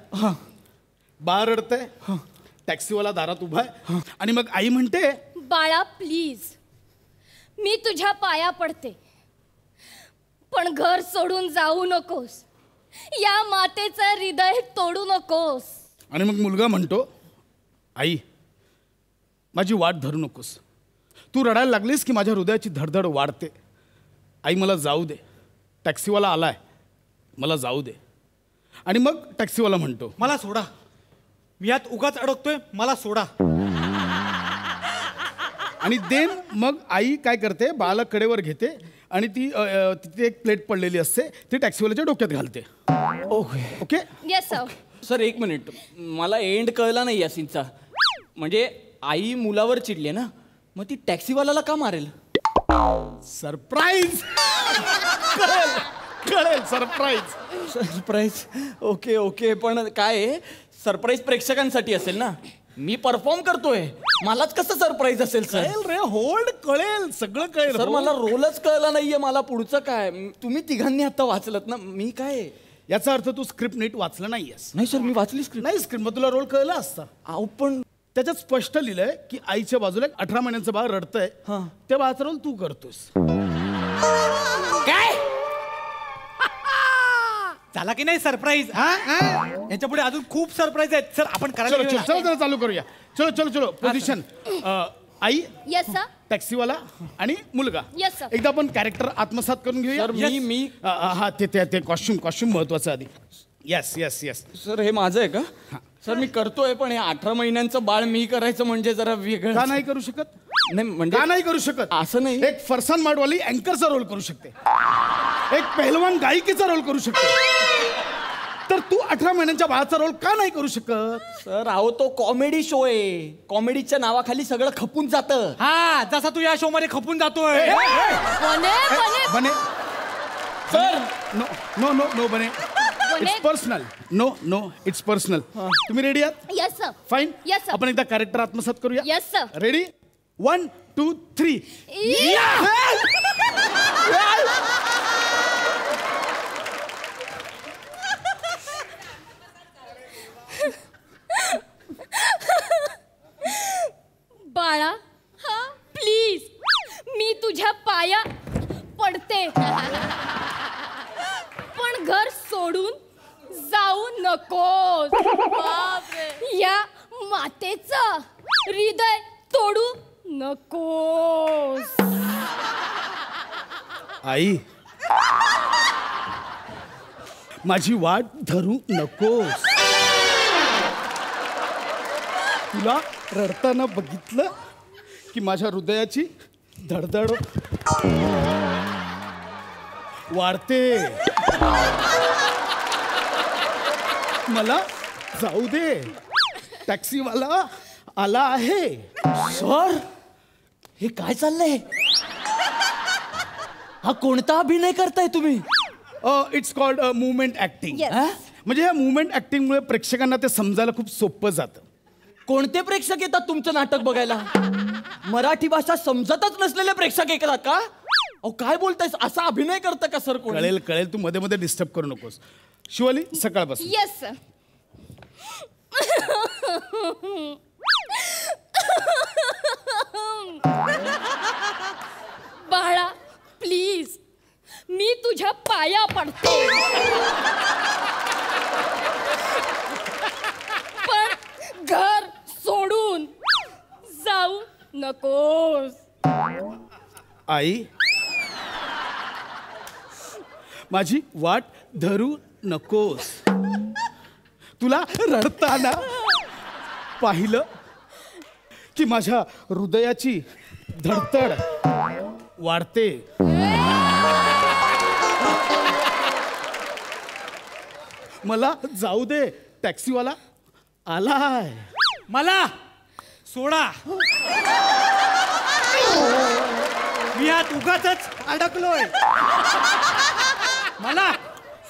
[SPEAKER 9] बाळ रडतंय. टॅक्सीवाला दारात उभा आहे. आणि मग आई म्हणते
[SPEAKER 11] बाळा प्लीज मी तुझ्या पाया पडते पण घर सोडून जाऊ नकोस. या मातेचं हृदय तोडू नकोस.
[SPEAKER 9] आणि मग मुलगा म्हणतो आई माझी वाट धरू नकोस. तू रडायला लागलीस की माझ्या हृदयाची धडधड वाढते. आई मला जाऊ दे. टॅक्सीवाला आलाय मला जाऊ दे. आणि मग टॅक्सीवाला म्हणतो
[SPEAKER 8] मला सोडा. मी यात उगाच अडकतोय. मला सोडा.
[SPEAKER 9] आणि देन मग आई काय करते बाळाला कडेवर घेते आणि ती तिथे एक प्लेट पडलेली असते ती टॅक्सीवाल्याच्या डोक्यात घालते. ओके.
[SPEAKER 11] Yes sir.
[SPEAKER 10] सर एक मिनिट मला एंड कळला नाही या सीनचा. म्हणजे आई मुलावर चिडली ना मग ती टॅक्सीवाल्याला का मारेल.
[SPEAKER 9] सरप्राईज. कळेल सरप्राईज.
[SPEAKER 10] ओके पण काय सरप्राईज प्रेक्षकांसाठी असेल ना. मी परफॉर्म करतोय मलाच कसं सरप्राईज असेल सर.
[SPEAKER 9] रे होल्ड. कळेल सगळं कळेल.
[SPEAKER 10] सर मला रोलच कळला नाहीये. मला पुढचं काय. तुम्ही तिघांनी आता वाचलत ना. मी काय
[SPEAKER 9] याचा अर्थ तू स्क्रिप्ट नीट वाचलं नाहीयेस.
[SPEAKER 10] नाही सर मी वाचली स्क्रिप्ट.
[SPEAKER 9] नाही स्क्रिप्ट मग तुला रोल कळला असता.
[SPEAKER 10] अहो पण
[SPEAKER 9] त्याच्यात स्पष्ट लिहिलंय की आईच्या बाजूला 18 महिन्यांचं बाळ रडतंय. त्या बाळाचा रोल तू करतोस.
[SPEAKER 10] काय
[SPEAKER 8] झाला की नाही सरप्राईज. याच्या पुढे अजून खूप सरप्राईज आहेत सर. आपण करायला
[SPEAKER 9] चलो चालू करूया. चलो पोझिशन. आई
[SPEAKER 11] येस सर.
[SPEAKER 9] टॅक्सीवाला आणि मुलगा.
[SPEAKER 11] Yes, sir.
[SPEAKER 9] एकदा आपण कॅरेक्टर आत्मसात करून घेऊया.
[SPEAKER 10] सर मी
[SPEAKER 9] हा ते कॉस्ट्युम महत्वाचं आधी. येस.
[SPEAKER 10] सर हे माझं आहे का. सर मी करतोय पण हे 18 महिन्यांचं बाळ मी करायचं म्हणजे जरा वेगळं.
[SPEAKER 9] का नाही करू शकत.
[SPEAKER 10] नाही म्हणजे
[SPEAKER 9] का नाही करू शकत.
[SPEAKER 10] असं नाही.
[SPEAKER 9] एक फरसान माडवाली अँकरचा रोल करू शकते. एक पहिलवान गायिकेचा रोल करू शकते. तर तू 18 महिन्यांच्या बाळाचा रोल का नाही करू शकत.
[SPEAKER 10] सर अहो तो कॉमेडी शो आहे. कॉमेडीच्या नावाखाली सगळं खपून जातं.
[SPEAKER 8] हा जसा तू या शो मध्ये खपून जातोय.
[SPEAKER 9] बने सर. नो बने. It's personal. No it's personal. तुम्ही रेडी आहात.
[SPEAKER 11] Yes sir.
[SPEAKER 9] Fine.
[SPEAKER 11] Yes, sir.
[SPEAKER 9] आपण एकदा कॅरेक्टर आत्मसात करूया.
[SPEAKER 11] Yes sir.
[SPEAKER 9] रेडी 1 2 3.
[SPEAKER 11] बाळा प्लीज मी तुझ्या पाया पडते पण घर सोडून जाऊ नकोस. या मातेचं हृदय तोडू नकोस.
[SPEAKER 9] आई माझी वाट धरू नकोस. तुला रडताना बघितलं की माझ्या हृदयाची धडधड वाढते. मला जाऊ दे. टॅक्सीवाला आला आहे.
[SPEAKER 10] सर हे काय चाललंय. हा कोणता अभिनय करताय तुम्ही.
[SPEAKER 9] It's called movement acting.
[SPEAKER 11] Yes.
[SPEAKER 9] म्हणजे या मुवमेंट ऍक्टिंगमुळे प्रेक्षकांना ते समजायला खूप सोपं जातं.
[SPEAKER 10] कोणते प्रेक्षक येतात तुमचं नाटक बघायला? मराठी भाषा समजतच नसलेले प्रेक्षक येतात का? अहो काय बोलतायस? असा अभिनय करतं का सर कोण?
[SPEAKER 9] कळेल कळेल, तू मध्ये मध्ये डिस्टर्ब करू नकोस. शिवाली सकाळपासून.
[SPEAKER 11] Yes sir. बाळा प्लीज, मी तुझ्या पाया पडते, पण घर सोडून जाऊ नकोस.
[SPEAKER 9] आई माझी वाट धरू नकोस. तुला रडताना पाहिलं की माझ्या हृदयाची धडधड वाढते. मला जाऊ दे, टॅक्सीवाला आलाय.
[SPEAKER 8] मला सोडा, मी यात उगाचच अडकलोय. मला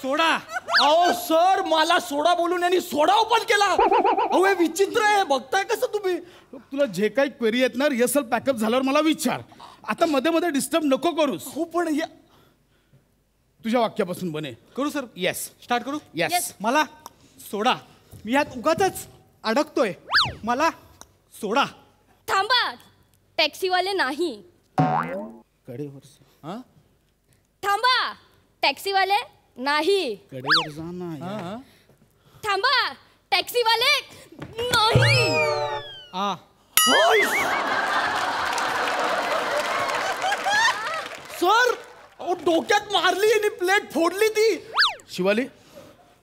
[SPEAKER 8] सोडा.
[SPEAKER 10] अहो सर, मला सोडा बोलून यांनी सोडा ओपन केला. अहो हे विचित्र आहे, बघताय कसं तुम्ही?
[SPEAKER 9] तुला जे काही क्वेरी आहेत ना, रिहर्सल पॅकअप झाल्यावर मला विचार. आता मध्ये मध्ये डिस्टर्ब नको करूस.
[SPEAKER 10] हो पण
[SPEAKER 9] तुझ्या वाक्यापासून बने.
[SPEAKER 8] करू सर?
[SPEAKER 9] येस.
[SPEAKER 8] स्टार्ट करू?
[SPEAKER 9] येस.
[SPEAKER 8] मला सोडा, मी यात उगाचच अडकतोय. मला सोडा.
[SPEAKER 11] थांबा, टॅक्सीवाले नाही.
[SPEAKER 9] कडेवर
[SPEAKER 11] थांबा, टॅक्सीवाले नाही.
[SPEAKER 9] कडेवर जा ना.
[SPEAKER 11] थांबा, टॅक्सीवाले नाही.
[SPEAKER 10] सर डोक्यात मारली आणि प्लेट फोडली ती.
[SPEAKER 9] शिवाली,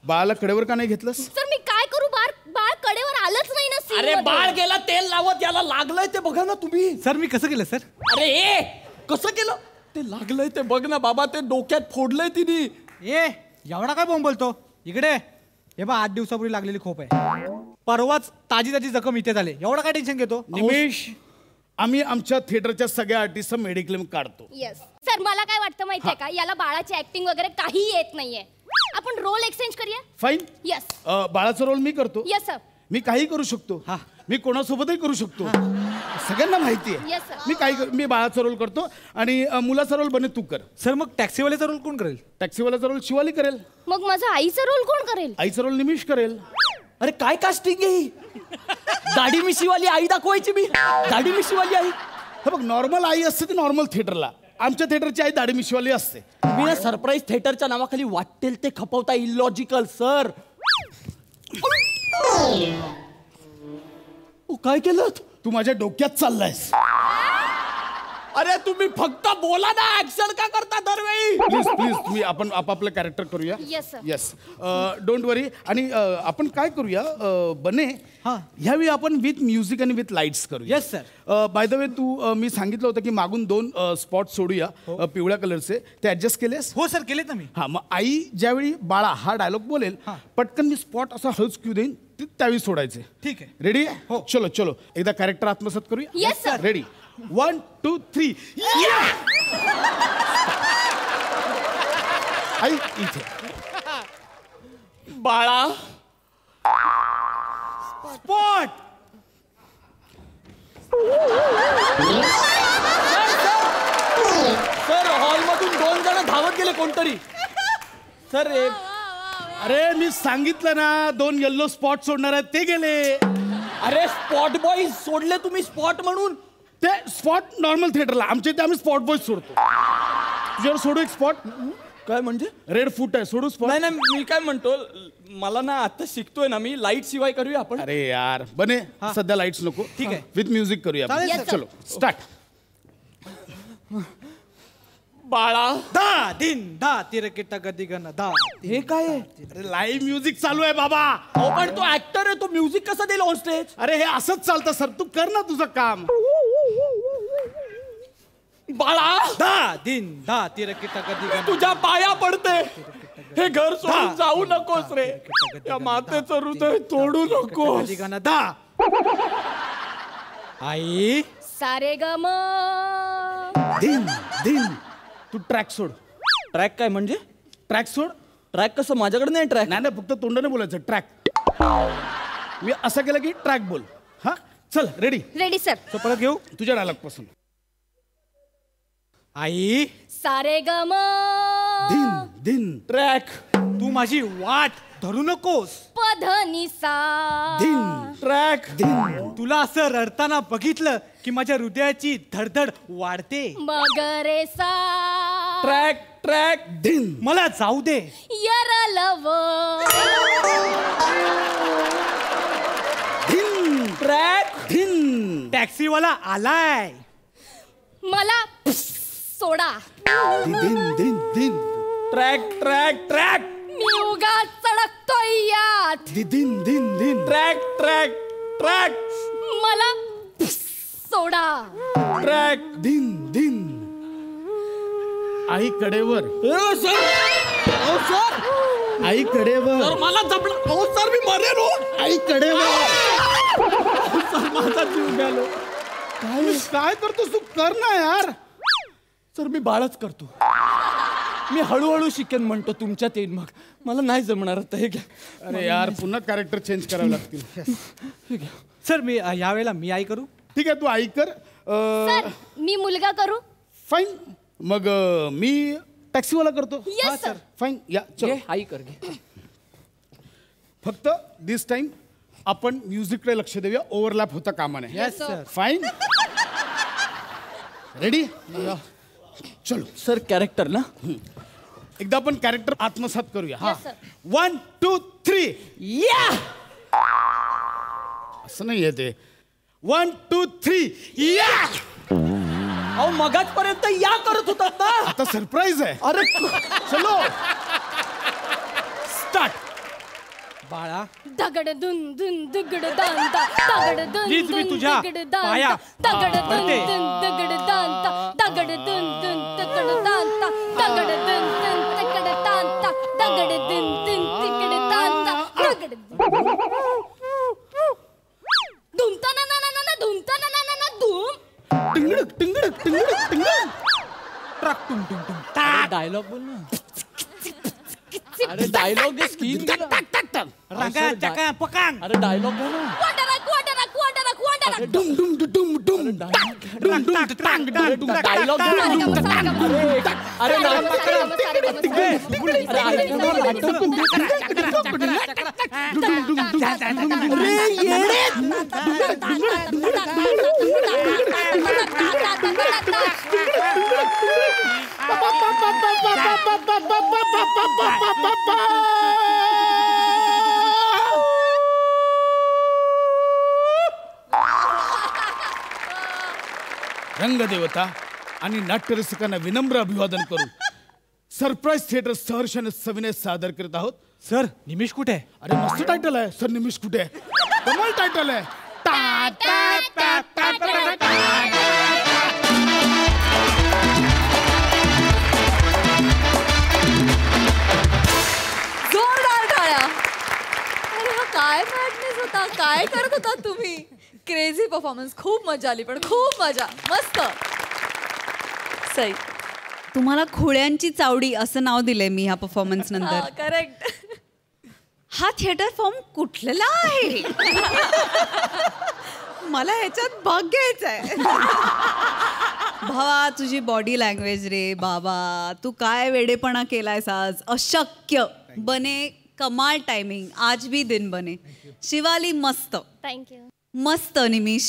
[SPEAKER 9] बाळाला कडेवर का नाही घेतलंस?
[SPEAKER 11] सर मी काय करू? बाळ कडेवर आलंच नाही ना scene
[SPEAKER 10] अरे
[SPEAKER 11] मध्ये.
[SPEAKER 10] बाळ गेला तेल लावत, याला लागलंय ते बघा ना तुम्ही.
[SPEAKER 8] सर मी कसं केलं सर?
[SPEAKER 10] अरे ए कसं केलं? ते लागलंय ते बघ ना बाबा, ते डोक्यात फोडलंय तिने.
[SPEAKER 8] ए एवढा काय बोंब बोलतो? इकडे हे बा, 8 दिवसापूर्वी लागलेली खोप आहे. परवाच ताजी जखम इथे झाले. एवढा काय टेन्शन घेतो?
[SPEAKER 9] निमेश, आम्ही आमच्या थिएटरच्या सगळ्या आर्टिस्टचा मेडिक्लेम काढतो.
[SPEAKER 11] येस सर, मला काय वाटतं माहितीये का, याला बाळाची ऍक्टिंग वगैरे काही येत नाहीये. आपण रोल एक्सचेंज करूया.
[SPEAKER 9] फाईन.
[SPEAKER 11] येस.
[SPEAKER 9] बाळाचा रोल मी करतो.
[SPEAKER 11] Yes sir.
[SPEAKER 9] मी काही करू शकतो. मी कोणासोबतही करू शकतो. सगळ्यांना माहिती आहे.
[SPEAKER 11] Yes sir.
[SPEAKER 9] मी बाळाचा रोल करतो आणि मुलाचा रोल बने तू कर.
[SPEAKER 8] सर मग टॅक्सीवाल्याचा रोल कोण करेल?
[SPEAKER 9] टॅक्सीवाल्याचा रोल शिवाली करेल.
[SPEAKER 11] मग माझा आईचा रोल कोण करेल?
[SPEAKER 9] आईचा रोल निमिष करेल.
[SPEAKER 10] अरे काय कास्टिंग आहे ही? दाढी मिशीवाली आई दाखवायची मी. दाढी मिशीवाली आई.
[SPEAKER 9] हे बघ, नॉर्मल आई असते ती नॉर्मल थिएटरला. आमच्या थिएटरची आई दाढी मिशीवाली असते.
[SPEAKER 10] मी ना सरप्राईज थिएटरच्या नावाखाली वाटेल ते खपवता. Illogical sir. काय केलं?
[SPEAKER 9] तू माझ्या डोक्यात चाललायस.
[SPEAKER 10] अरे तुम्ही फक्त बोला ना, ऍक्शन का करता दरवेळी?
[SPEAKER 9] प्लीज प्लीज, तुम्ही आपण आपापलं कॅरेक्टर करूया.
[SPEAKER 11] Yes sir.
[SPEAKER 9] Yes. Don't worry. आणि आपण काय करूया, बने ह्यावेळी आपण विथ म्युझिक आणि विथ लाईट्स करूया.
[SPEAKER 8] Yes sir.
[SPEAKER 9] By the way, तू मी सांगितलं होतं की मागून 2 स्पॉट सोडूया पिवळ्या कलरचे. ते ऍडजस्ट केलेस?
[SPEAKER 8] हो सर, केलेत ना मी.
[SPEAKER 9] हा, मग आई ज्यावेळी बाळा हा डायलॉग बोलेल, पटकन मी स्पॉट असा हळूच क्यू देईन, त्यावेळी सोडायचे.
[SPEAKER 8] ठीक आहे.
[SPEAKER 9] रेडी? हो. चलो चलो, एकदा कॅरेक्टर आत्मसात करूया.
[SPEAKER 11] Yes sir.
[SPEAKER 9] रेडी? 1 2 3. आई इथे.
[SPEAKER 10] बाळा
[SPEAKER 9] स्पॉट.
[SPEAKER 10] सर हॉलमधून 2 जण धावत गेले कोणतरी. सर
[SPEAKER 9] अरे मी सांगितलं ना, 2 येल्लो स्पॉट सोडणार आहेत, ते गेले.
[SPEAKER 10] अरे स्पॉट बॉईज सोडले तुम्ही स्पॉट म्हणून.
[SPEAKER 9] ते स्पॉट नॉर्मल थिएटरला, आमच्या इथे आम्ही स्पॉट बॉय सोडतो. तुझ्यावर सोडू एक स्पॉट?
[SPEAKER 10] काय म्हणजे?
[SPEAKER 9] रेड फूट आहे, सोडू स्पॉट?
[SPEAKER 10] नाही नाही, मी काय म्हणतो, मला ना आता शिकतोय ना मी, लाईट शिवाय करूया आपण.
[SPEAKER 9] अरे यार बने, सध्या लाईट्स नको.
[SPEAKER 8] ठीक आहे.
[SPEAKER 9] विथ म्युझिक करूया.
[SPEAKER 8] चालेल,
[SPEAKER 11] सर.
[SPEAKER 9] चलो स्टार्ट.
[SPEAKER 10] बाळा
[SPEAKER 8] दा दिन दा तिरकिट गदी गण दा.
[SPEAKER 10] हे काय आहे?
[SPEAKER 9] अरे लाईव्ह म्युझिक चालू आहे बाबा.
[SPEAKER 10] अहो पण तो ऍक्टर आहे, तो म्युझिक कसा देईल ऑन स्टेज?
[SPEAKER 9] अरे हे असंच चालतं सर, तू कर ना तुझं काम.
[SPEAKER 10] बाळा
[SPEAKER 8] दा दिन दा तिरकिट गदी गण.
[SPEAKER 10] तुझ्या पाया पडते, हे घर सोडून जाऊ नकोस रे. या मातेचं हृदय तोडू नकोस.
[SPEAKER 8] गदी गण दा. आई
[SPEAKER 11] सारे ग म.
[SPEAKER 9] दिन दिन, तू ट्रॅक सोड.
[SPEAKER 10] ट्रॅक काय म्हणजे?
[SPEAKER 9] ट्रॅक सोड.
[SPEAKER 10] ट्रॅक कसं? माझ्याकडे नाही ट्रॅक.
[SPEAKER 9] नाही नाही, फक्त तोंडाने बोलायचं ट्रॅक. मी असं केलं की ट्रॅक बोल. हा, चल रेडी
[SPEAKER 11] रेडी सर.
[SPEAKER 8] तो परत घेऊ.
[SPEAKER 9] तुझ्या डायलॉग पासून.
[SPEAKER 8] आई
[SPEAKER 11] सारे गम
[SPEAKER 9] दिन दिन
[SPEAKER 8] ट्रॅक. तू माझी वाट धरू नकोस.
[SPEAKER 11] पधनिसा
[SPEAKER 9] दिन
[SPEAKER 8] ट्रॅक. तुला असं रडताना बघितलं की माझ्या हृदयाची धडधड वाढते.
[SPEAKER 11] मगरेसा
[SPEAKER 8] ट्रॅक ट्रॅक.
[SPEAKER 9] दिन
[SPEAKER 8] मला जाऊ दे.
[SPEAKER 11] यरलव
[SPEAKER 9] दिन
[SPEAKER 8] ट्रॅक.
[SPEAKER 9] दिन
[SPEAKER 8] टॅक्सीवाला आलाय.
[SPEAKER 11] मला सोडा.
[SPEAKER 9] दिन दिन दिन
[SPEAKER 8] ट्रॅक ट्रॅक ट्रॅक.
[SPEAKER 11] मी उगा चढकतोय यात.
[SPEAKER 9] दिन दिन दिन
[SPEAKER 8] ट्रॅक ट्रॅक ट्रॅक.
[SPEAKER 11] मला सोडा.
[SPEAKER 8] ट्रॅक.
[SPEAKER 9] दिन दिन आई कडेवर. आई कडेवर.
[SPEAKER 10] मला जपलं. अहो सर मी मरेल हो.
[SPEAKER 9] आई कडेवर.
[SPEAKER 10] सर माझा जीव गेलो.
[SPEAKER 9] काय करतोस तू? कर ना यार.
[SPEAKER 10] सर मी बाळच करतो. मी हळूहळू शिकेन म्हणतो तुमच्यात येईन मग. मला नाही जमणार आता हे घ्या.
[SPEAKER 9] अरे यार पुन्हा कॅरेक्टर चेंज करावे लागतील.
[SPEAKER 8] सर मी यावेळेला मी आई करू.
[SPEAKER 9] ठीक आहे तू आई कर.
[SPEAKER 11] सर मी मुलगा करू.
[SPEAKER 9] फाईन. मग मी टॅक्सीवाला करतो.
[SPEAKER 11] Yes sir.
[SPEAKER 9] फाईन या चल.
[SPEAKER 10] घे, आई कर घे.
[SPEAKER 9] फक्त दिस टाइम आपण म्युझिककडे लक्ष देऊया. ओव्हरलॅप होता कामा नये.
[SPEAKER 8] Yes sir.
[SPEAKER 9] फाईन. रेडी चलो.
[SPEAKER 10] सर कॅरेक्टर ना.
[SPEAKER 9] एकदा आपण कॅरेक्टर आत्मसात करूया.
[SPEAKER 11] Yes, sir.
[SPEAKER 9] 1 2 3.
[SPEAKER 10] या
[SPEAKER 9] असं नाही येते. 1 2 3 या.
[SPEAKER 10] अहो मगाचपर्यंत या करत होतात ना.
[SPEAKER 9] आता सरप्राईज आहे.
[SPEAKER 10] अरे
[SPEAKER 9] चलो स्टार्ट.
[SPEAKER 8] बाळा
[SPEAKER 11] दगड दुन दुन दगड दांता. दगड दुन
[SPEAKER 8] प्लीज मी
[SPEAKER 11] दुन
[SPEAKER 8] तुझ्या
[SPEAKER 11] दगड
[SPEAKER 8] पाया
[SPEAKER 11] दांता. दगड दुन
[SPEAKER 8] पडते.
[SPEAKER 11] दुन दगड दांता. दगड दुन दुन दगड दांता. दगड दुन दुन दगड दांता. दगड दुन दुन दगड दांता. दगड धुमता ना ना ना ना धुमता ना ना ना ना धूम.
[SPEAKER 9] टिंगडक टिंगडक टिंगडक टिंगडक.
[SPEAKER 8] ट्रक टुम टुम टुम.
[SPEAKER 10] डायलॉग बोल ना. अरे डायलॉग स्कीन गेला.
[SPEAKER 8] रंगा चका पकांग.
[SPEAKER 10] अरे डायलॉग घ्या ना.
[SPEAKER 11] क्वाटरा क्वाटरा क्वाटरा क्वाटरा.
[SPEAKER 9] डुम डुम डुम डुम.
[SPEAKER 8] डुम डुम टांग टांग.
[SPEAKER 10] डायलॉग अरे
[SPEAKER 9] रंगदेवता आणि नाट्यरसिकांना विनम्र अभिवादन करून सरप्राईज थिएटर सहर्षाने सविनय सादर करत आहोत.
[SPEAKER 8] सर निमिष कुठे आहे?
[SPEAKER 9] अरे मस्त टायटल आहे. सर निमिष कुठे आहे? कमाल टायटल आहे. टा टा टा टा टा टा.
[SPEAKER 1] जोरदार टाळ्या. अरे हा काय मॅडनेस होता. काय करत होता तुम्ही? Crazy performance. खूप मजा आली. पण खूप मजा. मस्त. सई.
[SPEAKER 6] तुम्हाला खोळ्यांची चावडी असं नाव दिलंय मी ह्या परफॉर्मन्स नंतर.
[SPEAKER 1] करेक्ट.
[SPEAKER 6] हा थिएटर फॉर्म कुठला आहे? मला ह्याच्यात भाग घ्यायचाय. भावा तुझी बॉडी लँग्वेज रे बाबा. तू काय वेडेपणा केलायस आज. अशक्य बने. कमाल टायमिंग. आज भी दिन बने. शिवाली मस्त.
[SPEAKER 11] थँक्यू.
[SPEAKER 6] मस्त निमिष.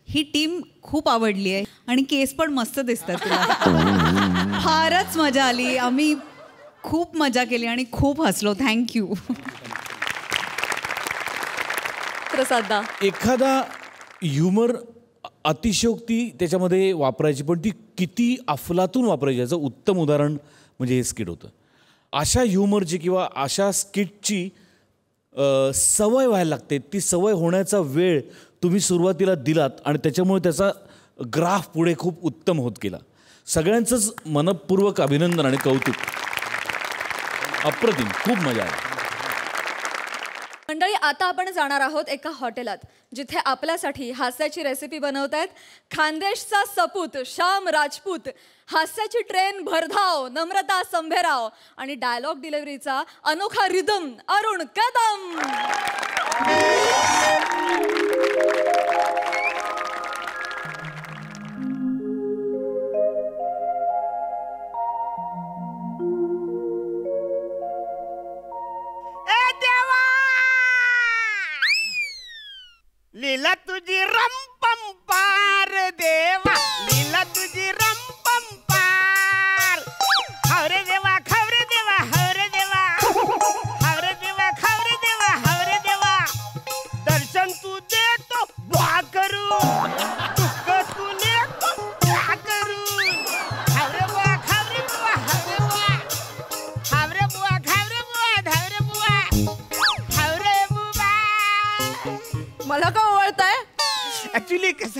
[SPEAKER 6] ही टीम खूप आवडली आहे आणि केस पण मस्त दिसतात तुला. फारच मजा आली. आम्ही खूप मजा केली आणि खूप हसलो. थँक्यू.
[SPEAKER 1] प्रसादा.
[SPEAKER 7] एखादा ह्युमर अतिशयोक्ती त्याच्यामध्ये वापरायची, पण ती किती अफलातून वापरायची याचं उत्तम उदाहरण म्हणजे हे स्किट होतं. अशा ह्युमरची किंवा अशा स्किटची सवय व्हायला लागते. ती सवय होण्याचा वेळ तुम्ही सुरुवातीला दिलात आणि त्याच्यामुळे त्याचा ग्राफ पुढे खूप उत्तम होत गेला. सगळ्यांचंच मनपूर्वक अभिनंदन आणि कौतुक. अप्रतिम. खूप मजा आली.
[SPEAKER 1] मंडळी आता आपण जाणार आहोत एका हॉटेलात जिथे आपल्यासाठी हास्याची रेसिपी बनवतायत खानदेशचा सपूत श्याम राजपूत, हास्याची ट्रेन भरधाव नम्रता संभेराव आणि डायलॉग डिलिव्हरीचा अनोखा रिदम अरुण कदम.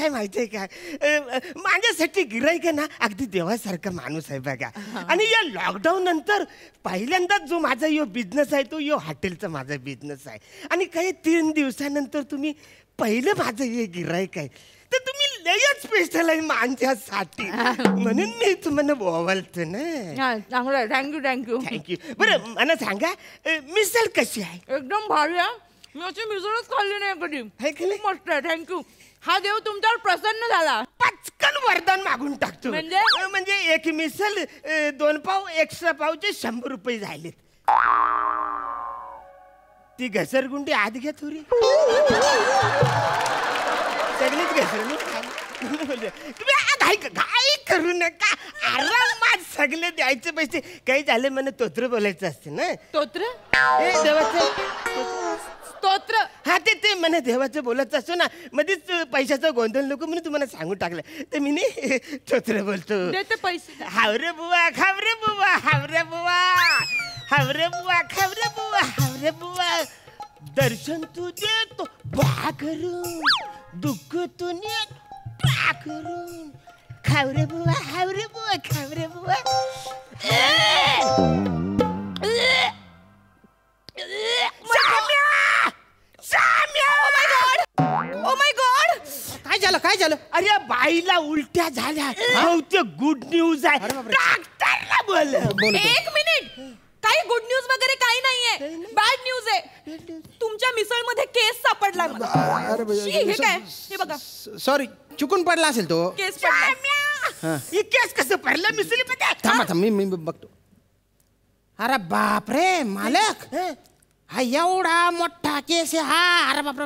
[SPEAKER 12] काय माहितीये का माझ्यासाठी गिराईक आहे ना अगदी देवासारखा माणूस आहे बघा. आणि या लॉकडाऊन नंतर पहिल्यांदाच जो माझा यो बिझनेस आहे तो यो हॉटेलचा माझा बिझनेस आहे. आणि काही 3 दिवसानंतर तुम्ही पहिलं माझं हे गिराईक आहे तर तुम्ही लयच स्पेशल आहे माझ्यासाठी म्हणून मी तुम्हाला बोलतो ना.
[SPEAKER 13] चांगलं थँक्यू थँक्यू
[SPEAKER 12] थँक्यू. बरं मला सांगा मिसळ कशी आहे?
[SPEAKER 13] एकदम भारी आहे. मी अशी मिसळच खाल्ली नाही कधी. खूप मस्त आहे. थँक्यू. हा देव तुमच्यावर प्रसन्न झाला.
[SPEAKER 12] पटकन वरदान मागून टाकतो. म्हणजे एक मिसळ 2 पाव एक्स्ट्रा पावचे 100 रुपये झालेत. ती घसरगुंडी आत घ्या थोडी. सगळीच घसरली. घाई करू नका. आरामात सगळे द्यायचे पैसे. काही झाले मला तोत्र बोलायचं असते ना.
[SPEAKER 13] तोत्र
[SPEAKER 12] देवाचं स्तोत्र. हा ते म्हणे देवाचं बोलायचं असतो ना मध्येच पैशाचा गोंधळ नको म्हणून तुम्हाला सांगून टाकलं तर मी नाही स्तोत्र बोलतो.
[SPEAKER 13] देते पैसे.
[SPEAKER 12] हावरे बुवा खावरे बुवा हावरे बुवा हावरे बुवा खावरे बुवा हावरे बुवा दर्शन तू देतो बा करून दुःख तू नेत बा करून खावरे बुवा हावरे बुवा खावरे बुवा.
[SPEAKER 13] Oh my God.
[SPEAKER 12] काय झालं? अरे बाईला उलट्या झाल्या. बहुतेक गुड न्यूज आहे. डॉक्टरला बोल.
[SPEAKER 13] 1 मिनिट. काही गुड न्यूज वगैरे काही नाहीये. बॅड न्यूज आहे. तुमच्या मिसळमध्ये केस सापडला मला. हे काय हे बघा.
[SPEAKER 14] सॉरी चुकून पडला असेल तो
[SPEAKER 13] केस पडला.
[SPEAKER 12] ही केस कसं पडलं मिसळीमध्ये?
[SPEAKER 14] थांबा मी बघतो. अरे बापरे मालक हा एवढा मोठा केस आहे हा. अरे बाप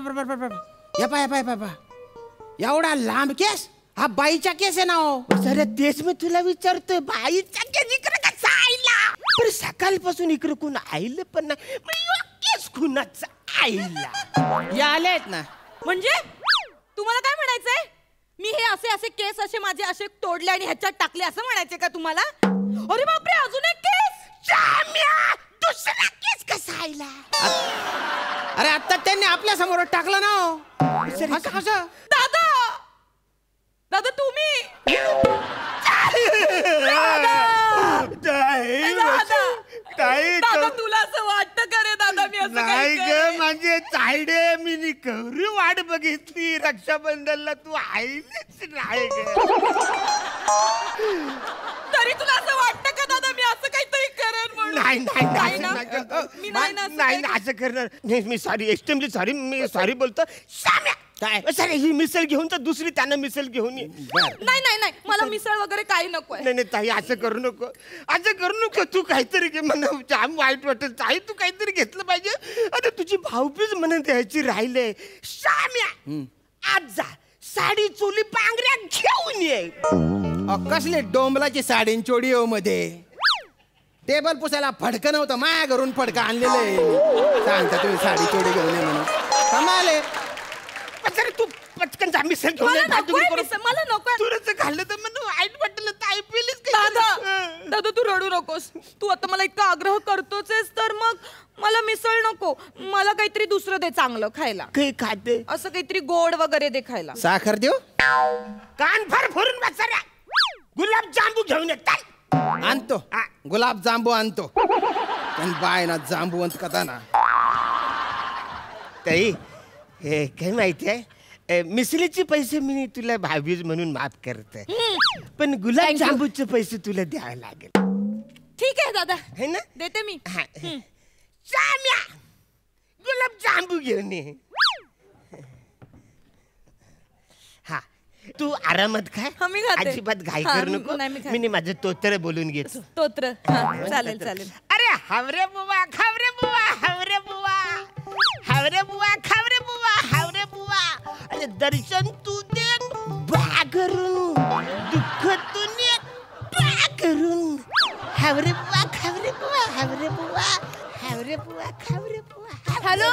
[SPEAKER 14] या पाय एवढा लांब केस. हा बाईचा केस आहे ना. हो
[SPEAKER 12] सर तेच मी तुला विचारतोय. बाईचा केस इकडे कसा आईला? पण सकाळपासून इकडे कोण आईलं पण नाही. केस कुणाचा आईला?
[SPEAKER 14] या आलेत ना.
[SPEAKER 13] म्हणजे तुम्हाला काय म्हणायचंय? मी हे असे केस असे माझे असे तोडले आणि ह्याच्यात टाकले असं म्हणायचे का तुम्हाला? अरे बापरे अजून एक केस.
[SPEAKER 12] दुसरा केस कसा आईला?
[SPEAKER 14] अरे आता त्यांनी आपल्या समोर टाकलं ना. कसं
[SPEAKER 13] दादा तुम्ही दादा तुला असं वाटतं का रे दादा मी असं
[SPEAKER 12] नाही ग म्हणजे चायडे मी कवरी वाट बघितली रक्षाबंधनला तू आईच नाही ग.
[SPEAKER 13] तरी तुला असं वाटतं का दादा मी असं काहीतरी करेन म्हणून?
[SPEAKER 12] नाही असं करणार. मी सॉरी एक्स्ट्रीमली सॉरी. मी सॉरी बोलतो. काय सर ही मिसळ घेऊन तर दुसरी त्यानं मिसळ घेऊन ये.
[SPEAKER 13] नाही मला मिसळ वगैरे काही नको.
[SPEAKER 12] नाही ताई असं करू नको. असं करू नको. तू काहीतरी घे. मला जाम वाईट वाटत. ताई तू काहीतरी घेतलं पाहिजे. अरे तुझी भाऊबीज म्हणून द्यायची राहिले. शाम्या आज जा साडी चोली पांघऱ्या घेऊन ये.
[SPEAKER 14] कसले डोंबलाची साडी चोडी हो मध्ये. टेबल पुसायला फडकं नव्हतं माया घरून फडकं आणलेलं आहे. सांगता तुम्ही साडी चोडी घेऊन ये म्हणून. कमाले
[SPEAKER 12] तू पटकन जा मिसळ घेऊन ये.
[SPEAKER 13] मला नको.
[SPEAKER 12] तुरच खाल्लं तर मला वाईट वाटलं. ताई प्लीज.
[SPEAKER 13] दादा तू रडू नकोस. तू आता मला इतका आग्रह करतोच तर मग मला मिसळ नको. मला काहीतरी दुसरं दे चांगलं खायला.
[SPEAKER 12] काही खाते
[SPEAKER 13] असं काहीतरी गोड वगैरे दे खायला.
[SPEAKER 14] साखर देऊ?
[SPEAKER 12] कान भर भरून बसऱ्या गुलाब जांबू घेऊन येतात.
[SPEAKER 14] आणतो गुलाब जांबू आणतो. पण बाय ना जांबूवंत कथा ना.
[SPEAKER 12] ताई हे काय माहिती आहे मिसळीचे पैसे मी तुला भावीज म्हणून माफ करते. पण गुलाब जांबूचे पैसे तुला द्यावे लागेल.
[SPEAKER 13] ठीक आहे दादा
[SPEAKER 12] है ना
[SPEAKER 13] देते मी.
[SPEAKER 12] शाम्या गुलाब जांबू घेऊन ये. हा तू आरामात खा. अजिबात घाई करू नको. मी माझं तोत्र बोलून घेतो.
[SPEAKER 13] तोत्र चालेल.
[SPEAKER 12] अरे हावरे बुवा खावरे बुवा हावरे बुवा हावरे बुवा खावरे बुवा हावरे बुवा. अरे दर्शन तू दे बा करून दुःख तू ने बा करून हावरे बुवा खावरे बुवा हावरे बुवा हावरे बुवा खावरे बुवा.
[SPEAKER 13] हॅलो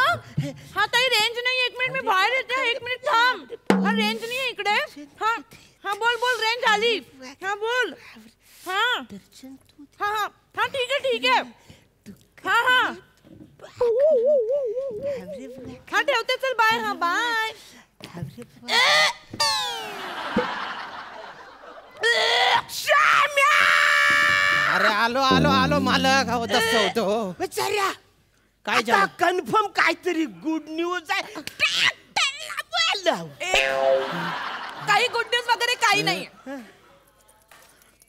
[SPEAKER 13] हा ताई रेंज नाही. 1 मिनिट मी बाहेर येते. 1 मिनिट थांब. हा रेंज नाही आहे इकडे. हा बोल रेंज आली. हा बोल. हा ठीक आहे. हा ठेवते चल बाय. हा बाय.
[SPEAKER 14] अरे आलो आलो आलो मालक हो दस्त होतो
[SPEAKER 12] बेचाऱ्या
[SPEAKER 14] काय
[SPEAKER 12] आता
[SPEAKER 14] झालं?
[SPEAKER 12] कन्फर्म काहीतरी गुड न्यूज आहे.
[SPEAKER 13] काही गुड न्यूज वगैरे काही नाही.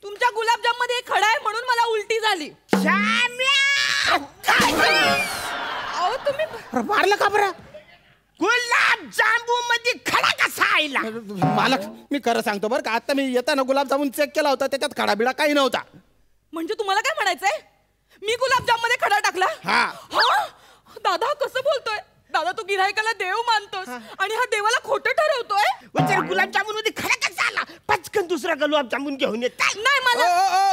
[SPEAKER 13] तुमच्या गुलाबजाम मध्ये खडा आहे म्हणून मला उलटी झाली. अहो तुम्ही
[SPEAKER 14] मारलं का बरं?
[SPEAKER 12] गुलाबजामू मध्ये खडा कसा आला?
[SPEAKER 14] मालक मी खरं सांगतो बरं का, आता मी येताना गुलाबजामुन चेक केला होता, त्याच्यात खडाबिडा काही नव्हता.
[SPEAKER 13] म्हणजे तुम्हाला काय म्हणायचंय? मी गुलाबजाम मध्ये खडा टाकला?
[SPEAKER 14] हा.
[SPEAKER 13] दादा कसं बोलतोय? दादा तू गिऱ्हाईकाला देव मानतोस आणि हा देवाला खोटं ठरवतोय.
[SPEAKER 12] गुलाबजामुन मध्ये खडा कसा आला? पटकन दुसरा गुलाबजामुन घेऊन येत
[SPEAKER 13] नाही मला.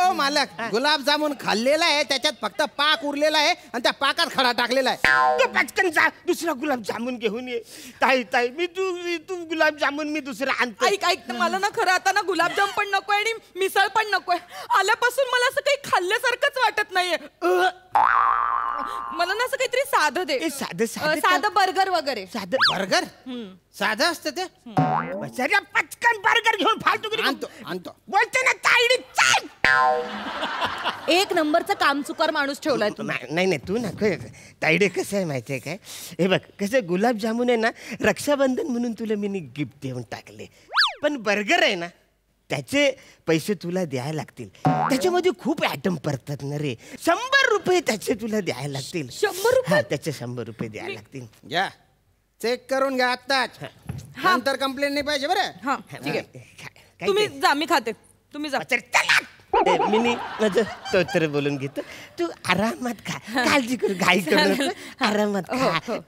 [SPEAKER 14] ओ मालक गुलाबजामुन खाल्लेला आहे, त्याच्यात फक्त पाक उरलेला आहे आणि त्या पाकात खडा टाकलेला आहे.
[SPEAKER 12] तो पटकन जा दुसरा गुलाबजामुन घेऊन ये. ताई ताई मी तू गुलाबजामुन मी दुसरा आणतो.
[SPEAKER 13] ऐक मला ना खरं आता ना गुलाबजाम पण नकोय आणि मिसळ पण नकोय. आल्यापासून मला असं काही खाल्ल्यासारखंच वाटत नाहीये. मला ना असं काहीतरी साधं दे. साधं बर्गर वगैरे.
[SPEAKER 12] साधं
[SPEAKER 14] बर्गर साधं असतं ते.
[SPEAKER 12] पटकन बर्गर घेऊन फालतू
[SPEAKER 14] आणतो
[SPEAKER 12] बोलते ना ताईडी चाल.
[SPEAKER 13] एक नंबरचा कामचुकार माणूस ठेवलाय तू.
[SPEAKER 12] नाही तू नको. ताईडे कसं आहे माहितीये काय, हे बघ कसं गुलाबजामुन आहे ना, रक्षाबंधन म्हणून तुला मी गिफ्ट देऊन टाकले. पण बर्गर आहे ना, त्याचे पैसे तुला द्यायला लागतील. त्याच्यामध्ये खूप ॲटम पडतात ना रे. 100 रुपये त्याचे तुला द्यायला लागतील.
[SPEAKER 13] 100 रुपये?
[SPEAKER 12] त्याचे 100 रुपये द्यायला लागतील.
[SPEAKER 14] घ्या चेक करून घ्या आत्ताच. नंतर कंप्लेंट नाही पाहिजे बरं.
[SPEAKER 13] हा ठीक आहे. तुम्ही जा, मी खाते. तुम्ही जा.
[SPEAKER 12] मी माझं तोत्र बोलून घेतो. तू आरामात खा, काळजी करू, घाई करू, आरामात खा.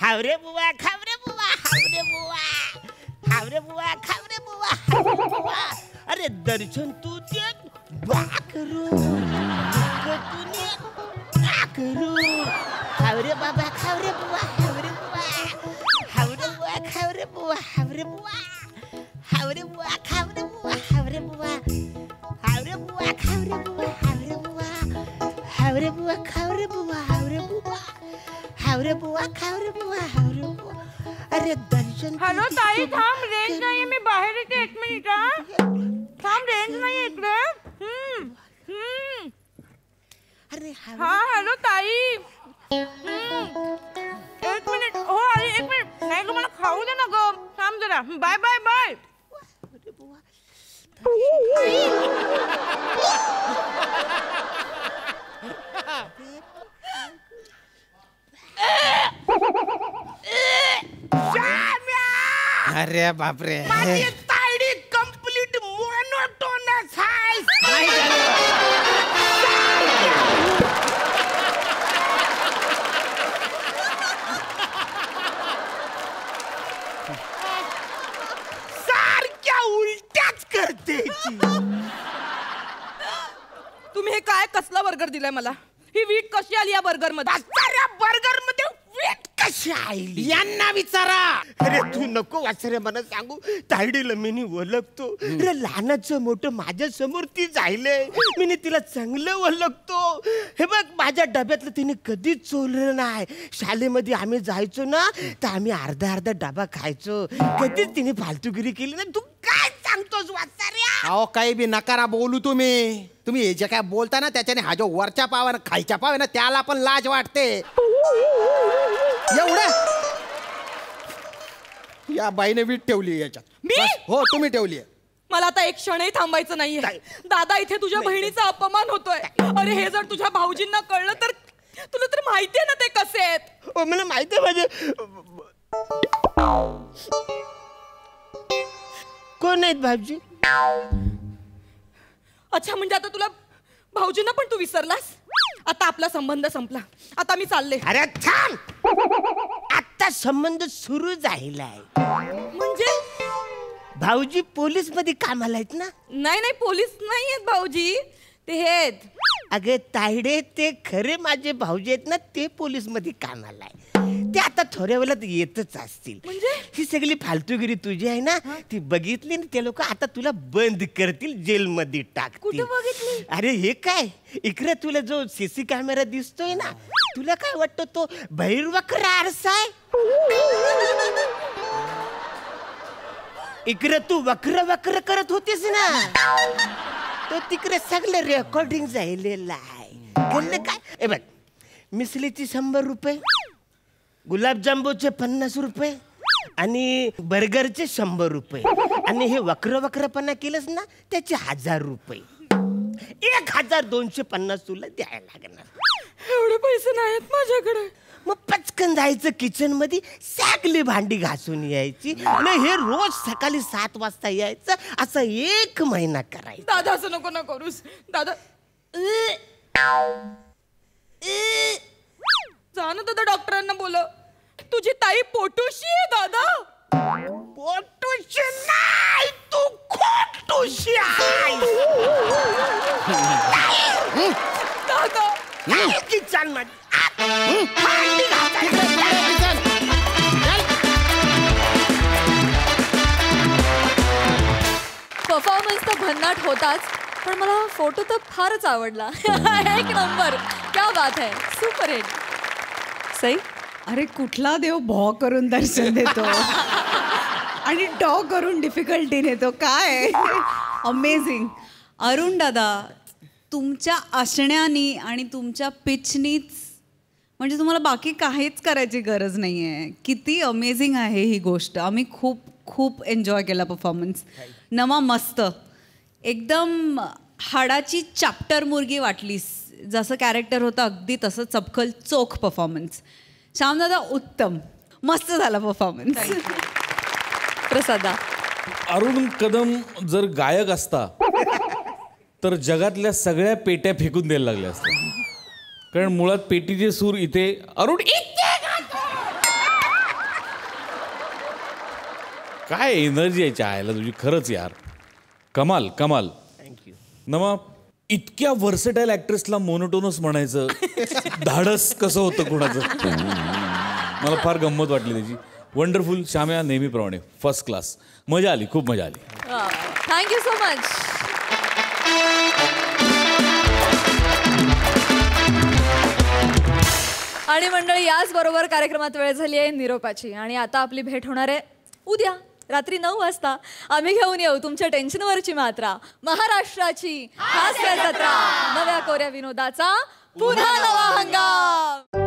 [SPEAKER 12] हावरे बुवा खावरे बुवा हावरे बुवा हावरे बुवा खावरे बुवा हावरे बुवा. अरे दर्शन तू दे करू करू. हावरे बाबा खावरे बुवा हावरे बुवा हावरे बुवा खावरे बुवा हावरे बुवा हावरे बुवा खावरे बुवा हावरे बुवा हावरे बुवा खावरे बुवा हावरे बुवा हावरे बुवा खावरे बुवा हावरे बुवा हावरे बुवा खावरे बुवा हावरे बुवा. अरे दर्शन.
[SPEAKER 13] हॅलो ताई थांब, रेंज नाहीये, मी बाहेर येते. 1 मिनिट थांब, रेंज नाही इकडे.
[SPEAKER 12] अरे
[SPEAKER 13] हा हॅलो ताई. 1 मिनिट. हो आई 1 मिनिट. नाही ग मला खाऊ दे ना ग. थांब जरा. Bye bye bye.
[SPEAKER 14] अरे बापरे.
[SPEAKER 12] माझी ताईडी कंप्लीट मोनोटोनस आहे. सारख्या उलट्याच करते.
[SPEAKER 13] तुम्ही हे काय कसला बर्गर दिलाय मला? ही वीट कशी आली या बर्गर मध्ये?
[SPEAKER 12] बर्गर मध्ये वीट कशी आली
[SPEAKER 14] यांना विचारा.
[SPEAKER 12] अरे तू नको वाचरे मला सांगू. ताईडीला मी ओळखतो. अरे लहानाचं मोठं माझ्या समोर ती जायले. मी तिला चांगलं ओळखतो. हे बघ माझ्या डब्यातलं तिने कधीच चोरलं नाही. शाळेमध्ये आम्ही जायचो ना, तर आम्ही अर्धा डबा खायचो. कधीच तिने फालतूगिरी केली ना. तू काय सांगतोस वाचाऱ्या?
[SPEAKER 14] अहो काही बी नकारा बोलू तुम्ही. तुम्ही हे जे काय बोलता ना, त्याच्याने हा जो वरच्या पाव आहे ना, खायच्या पाव आहे ना, त्याला पण लाज वाटते. एवढं या बाईने वीट ठेवली याच्यात. हो तुम्ही ठेवली.
[SPEAKER 13] मला आता एक क्षणही थांबायचं नाहीये. दादा इथे तुझ्या बहिणीचा अपमान होतोय. अरे हे जर तुझ्या भाऊजींना कळलं तर, तुला तर माहितीये ना ते कसे आहेत.
[SPEAKER 12] मला माहितीये. माझे कोण आहेत भाऊजी?
[SPEAKER 13] अच्छा म्हणजे आता तुला भाऊजींना पण तू विसरलास? आता आपला संबंध संपला. आता मी चालले.
[SPEAKER 12] अरे थांब. आता संबंध सुरू झालाय.
[SPEAKER 13] म्हणजे
[SPEAKER 12] भाऊजी पोलीस मध्ये कामाला आहेत ना?
[SPEAKER 13] नाही पोलीस नाही आहेत भाऊजी, ते आहेत.
[SPEAKER 12] अगे तायडे, ते खरे माझे भाऊजी आहेत ना, ते पोलीस मध्ये कामाला आहे. ते आता थोड्या वेळात येतच असतील.
[SPEAKER 13] म्हणजे
[SPEAKER 12] ही सगळी फालतूगिरी तुझी आहे ना, ती बघितली ना ते लोक आता तुला बंद करतील, जेल मध्ये टाकतील.
[SPEAKER 13] कुठे बघितली?
[SPEAKER 12] अरे हे काय, इकडे तुला जो सीसी कॅमेरा दिसतोय ना, तुला काय वाटतं तो बहिर्वक्र आरसा आहे? इकडे तू वक्र वक्र करत होतीस ना, तो तिकडे सगळं रेकॉर्डिंग झालेलं आहे. बोलले काय? ए बघ, मिसलीची 100 रुपये, गुलाबजांबूचे 50 रुपये आणि बर्गरचे 100 रुपये आणि हे वक्र वक्रपणा केलंस ना त्याचे 1000 रुपये. 1250 तुला द्यायला लागणार.
[SPEAKER 13] एवढे पैसे नाहीत माझ्याकडे.
[SPEAKER 12] मग पचकन जायचं किचन मध्ये, सगळी भांडी घासून यायची आणि हे रोज सकाळी 7 वाजता यायचं, असं 1 महिना करायचं.
[SPEAKER 13] दादा असं नको ना करूस दादा. जा ना दादा, डॉक्टरांना बोलव. तुझी ताई पोटूशी आहे दादा.
[SPEAKER 12] पोटूशी नाही, तू खोटूशी आहे.
[SPEAKER 13] दादा
[SPEAKER 12] किचन मध्ये
[SPEAKER 1] परफॉर्मन्स तर भन्नाट होताच, पण मला फोटो तर फारच आवडला. 1 नंबर, क्या बात है, सुपर हिट. सई,
[SPEAKER 6] अरे कुठला देव भॉ करून दर्शन देतो आणि डॉ करून डिफिकल्टी नेतो, काय अमेझिंग. अरुण दादा, तुमच्या असण्यानी आणि तुमच्या पिचनीच म्हणजे तुम्हाला बाकी काहीच करायची गरज नाही आहे. किती अमेझिंग आहे ही गोष्ट. आम्ही खूप खूप एन्जॉय केला परफॉर्मन्स. नमा मस्त, एकदम हाडाची चॅप्टर मुर्गी वाटलीस. जसं कॅरेक्टर होतं अगदी तसं चपखल चोख परफॉर्मन्स. श्यामदादा उत्तम, मस्त झाला परफॉर्मन्स.
[SPEAKER 1] प्रसादा,
[SPEAKER 7] अरुण कदम जर गायक असता तर जगातल्या सगळ्या पेट्या फेकून द्यायला लागल्या असत्या, कारण मुळात पेटीचे सूर इथे अरुण काय एनर्जी आहे चायला तुझी, खरंच यार, कमाल कमाल.
[SPEAKER 12] थँक्यू.
[SPEAKER 7] नमा, इतक्या व्हर्सेटाईल ॲक्ट्रेसला मोनोटोनस म्हणायचं धाडस कसं होतं कुणाचं. मला फार गंमत वाटली त्याची. वंडरफुल. श्याम्या नेहमीप्रमाणे फर्स्ट क्लास, मजा आली, खूप मजा आली.
[SPEAKER 1] Thank you so much. आणि मंडळी, याच बरोबर कार्यक्रमात वेळ झाली आहे निरोपाची. आणि आता आपली भेट होणार आहे उद्या रात्री 9 वाजता. आम्ही घेऊन येऊ तुमच्या टेन्शनवरची मात्रा, महाराष्ट्राची हास्य जत्रा, नव्या कोऱ्या विनोदाचा पुन्हा नवा हंगाम.